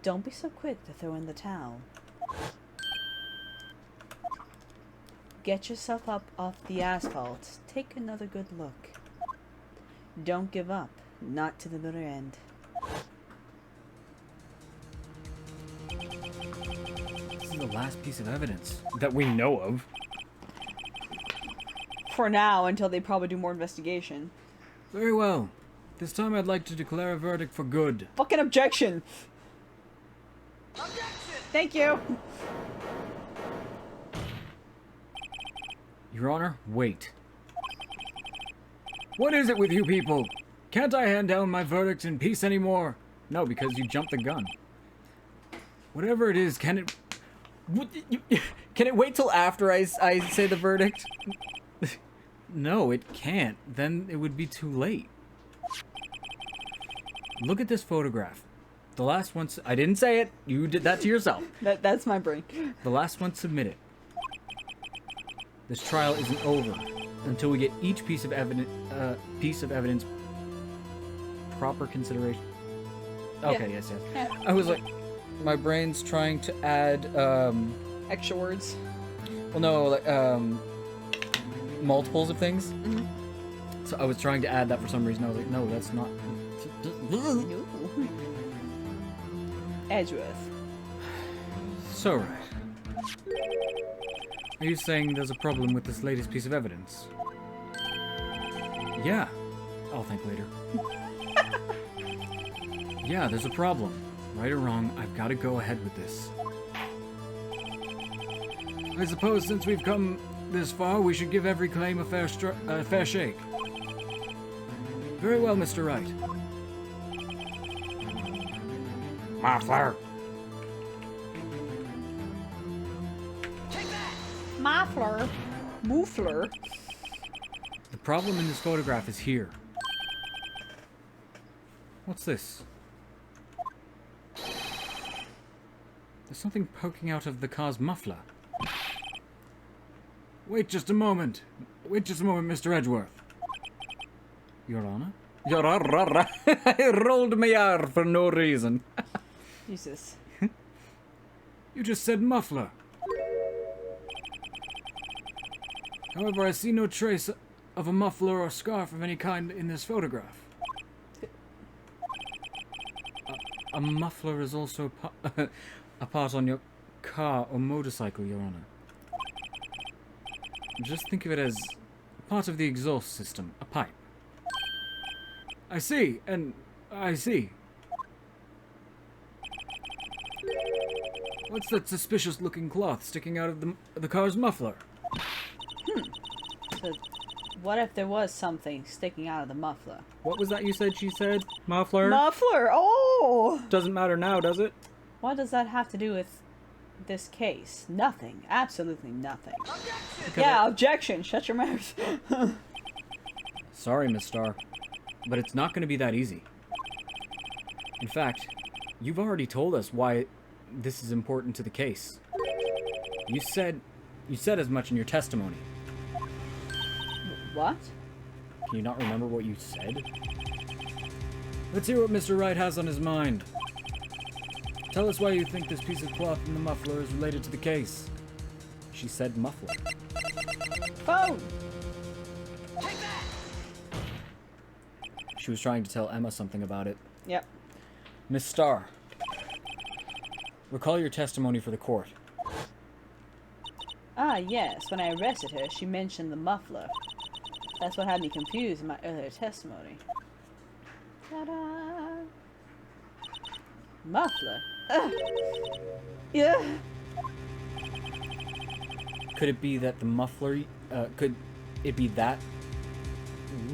don't be so quick to throw in the towel. Get yourself up off the asphalt. Take another good look. Don't give up. Not to the bitter end. This is the last piece of evidence that we know of. For now, until they probably do more investigation. Very well. This time I'd like to declare a verdict for good. Fucking objection! Thank you! Your Honor, wait. What is it with you people? Can't I hand down my verdict in peace anymore? No, because you jumped the gun. Whatever it is, can it... Can it wait till after I say the verdict? No, it can't. Then it would be too late. Look at this photograph. The last one... I didn't say it. You did that to yourself. That's my brain. The last one submitted. This trial isn't over until we get each piece of evidence proper consideration. Okay, Yeah. yes. Yeah. I was like, my brain's trying to add, Extra words. well, no, like, multiples of things. Mhm. So I was trying to add that for some reason. I was like, no, that's not. Ooh. Edgeworth. So, right. Are you saying there's a problem with this latest piece of evidence? Yeah. I'll think later. Yeah, there's a problem. Right or wrong, I've got to go ahead with this. I suppose since we've come this far, we should give every claim a fair shake. Very well, Mr. Wright. Muffler. Muffler. Muffler. The problem in this photograph is here. What's this? There's something poking out of the car's muffler. Wait just a moment. Wait just a moment, Mr. Edgeworth. Your Honor? Your Honor. I rolled my R for no reason. Jesus. You just said muffler. However, I see no trace of a muffler or scarf of any kind in this photograph. A muffler is also a part on your car or motorcycle, Your Honor. Just think of it as part of the exhaust system, a pipe. I see, and I see. What's that suspicious-looking cloth sticking out of the car's muffler? So, what if there was something sticking out of the muffler? What was that you said she said? Muffler? Muffler! Oh! Doesn't matter now, does it? What does that have to do with this case? Nothing. Absolutely nothing. Yeah, objection. Shut your mouth. Sorry, Miss Starr, but it's not going to be that easy. In fact, you've already told us why this is important to the case. You said as much in your testimony. What? Can you not remember what you said? Let's hear what Mr. Wright has on his mind. Tell us why you think this piece of cloth in the muffler is related to the case. She said muffler. Phone! She was trying to tell Emma something about it. Yep. Miss Starr, recall your testimony for the court. Ah, yes. When I arrested her, she mentioned the muffler. That's what had me confused in my earlier testimony. Ta-da! Muffler? Ugh. Yeah. Could it be that the muffler, could it be that?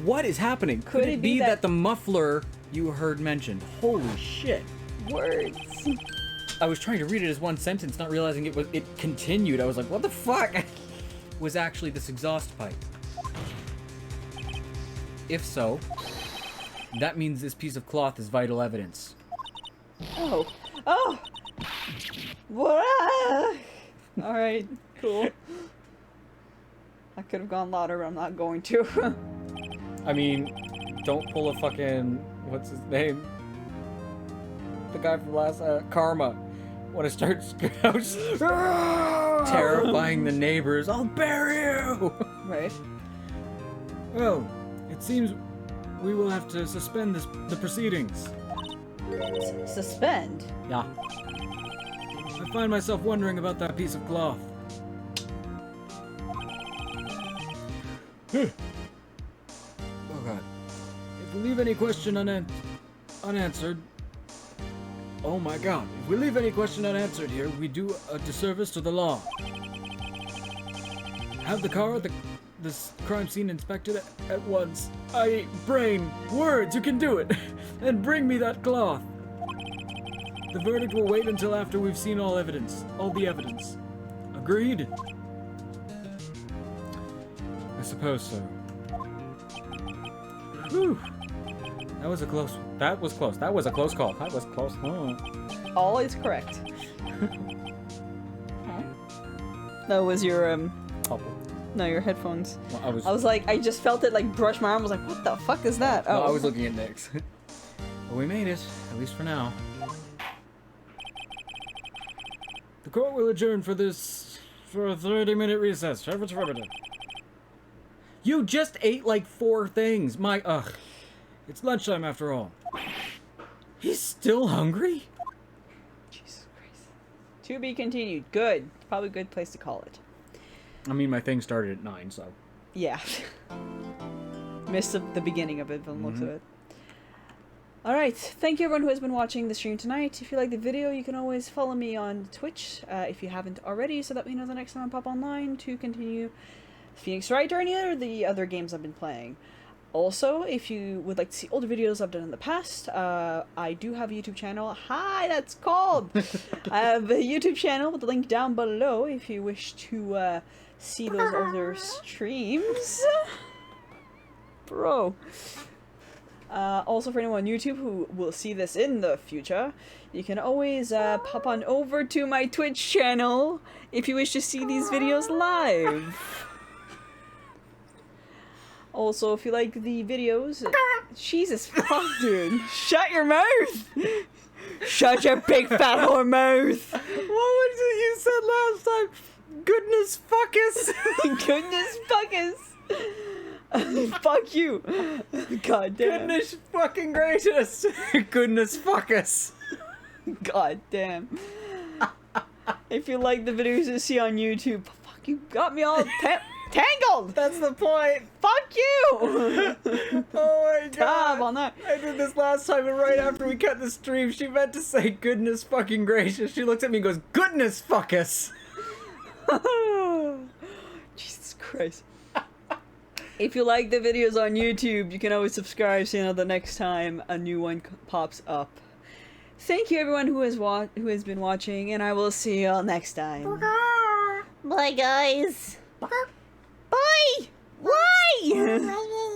What is happening? Could it be that the muffler you heard mentioned? Holy shit. Words. I was trying to read it as one sentence, not realizing it continued. I was like, what the fuck? Was actually this exhaust pipe. If so, that means this piece of cloth is vital evidence. Oh. Oh! What? Alright, cool. I could have gone louder, but I'm not going to. I mean, don't pull a fucking, what's his name? The guy from last, Karma. When it starts terrifying the neighbors, I'll bury you! Right. Well, it seems we will have to suspend the proceedings. Suspend? Yeah. I find myself wondering about that piece of cloth. Oh god. If we leave any question unanswered... Oh my god. If we leave any question unanswered here, we do a disservice to the law. Have the car at this crime scene inspected at once. Brain, words, you can do it! And bring me that cloth! The verdict will wait until after we've seen all the evidence. Agreed? I suppose so. Whew. That was a close one. That was close. That was a close call. That was close. All is correct. That was your Couple. no, your headphones. Well, I was like, I just felt it like brush my arm. I was like, what the fuck is that? No, Oh, I was looking at Nick's. Well, we made it, at least for now. The court will adjourn for a 30-minute recess. You just ate like 4 things. Ugh. It's lunchtime after all. He's still hungry? Jesus Christ. To be continued. Good. Probably a good place to call it. I mean, my thing started at 9, so. Yeah. Missed the beginning of it from the looks of it. Alright, thank you everyone who has been watching the stream tonight. If you like the video, you can always follow me on Twitch if you haven't already, so that we know the next time I pop online to continue Phoenix Wright or any of the other games I've been playing. Also, if you would like to see older videos I've done in the past, I do have a YouTube channel. Hi, that's called! I have a YouTube channel with the link down below if you wish to see those older streams. Bro. Also, for anyone on YouTube who will see this in the future, you can always pop on over to my Twitch channel if you wish to see these videos live. Also, if you like the videos... Jesus fuck, dude. Shut your mouth! Shut your big fat whore mouth! What was it you said last time? Goodness fuckus! Goodness fuckus! Fuck you! God damn. Goodness fucking gracious! Goodness fuckus! God damn. If you like the videos you see on YouTube, fuck, you got me all tangled! That's the point! Fuck you! Oh my Tab god! on that. I did this last time, and right after we cut the stream, she meant to say goodness fucking gracious. She looks at me and goes, goodness fuckus! Jesus Christ. If you like the videos on YouTube, you can always subscribe so you know the next time a new one pops up. Thank you everyone who has been watching, and I will see you all next time. Bye, guys. Bye! Why?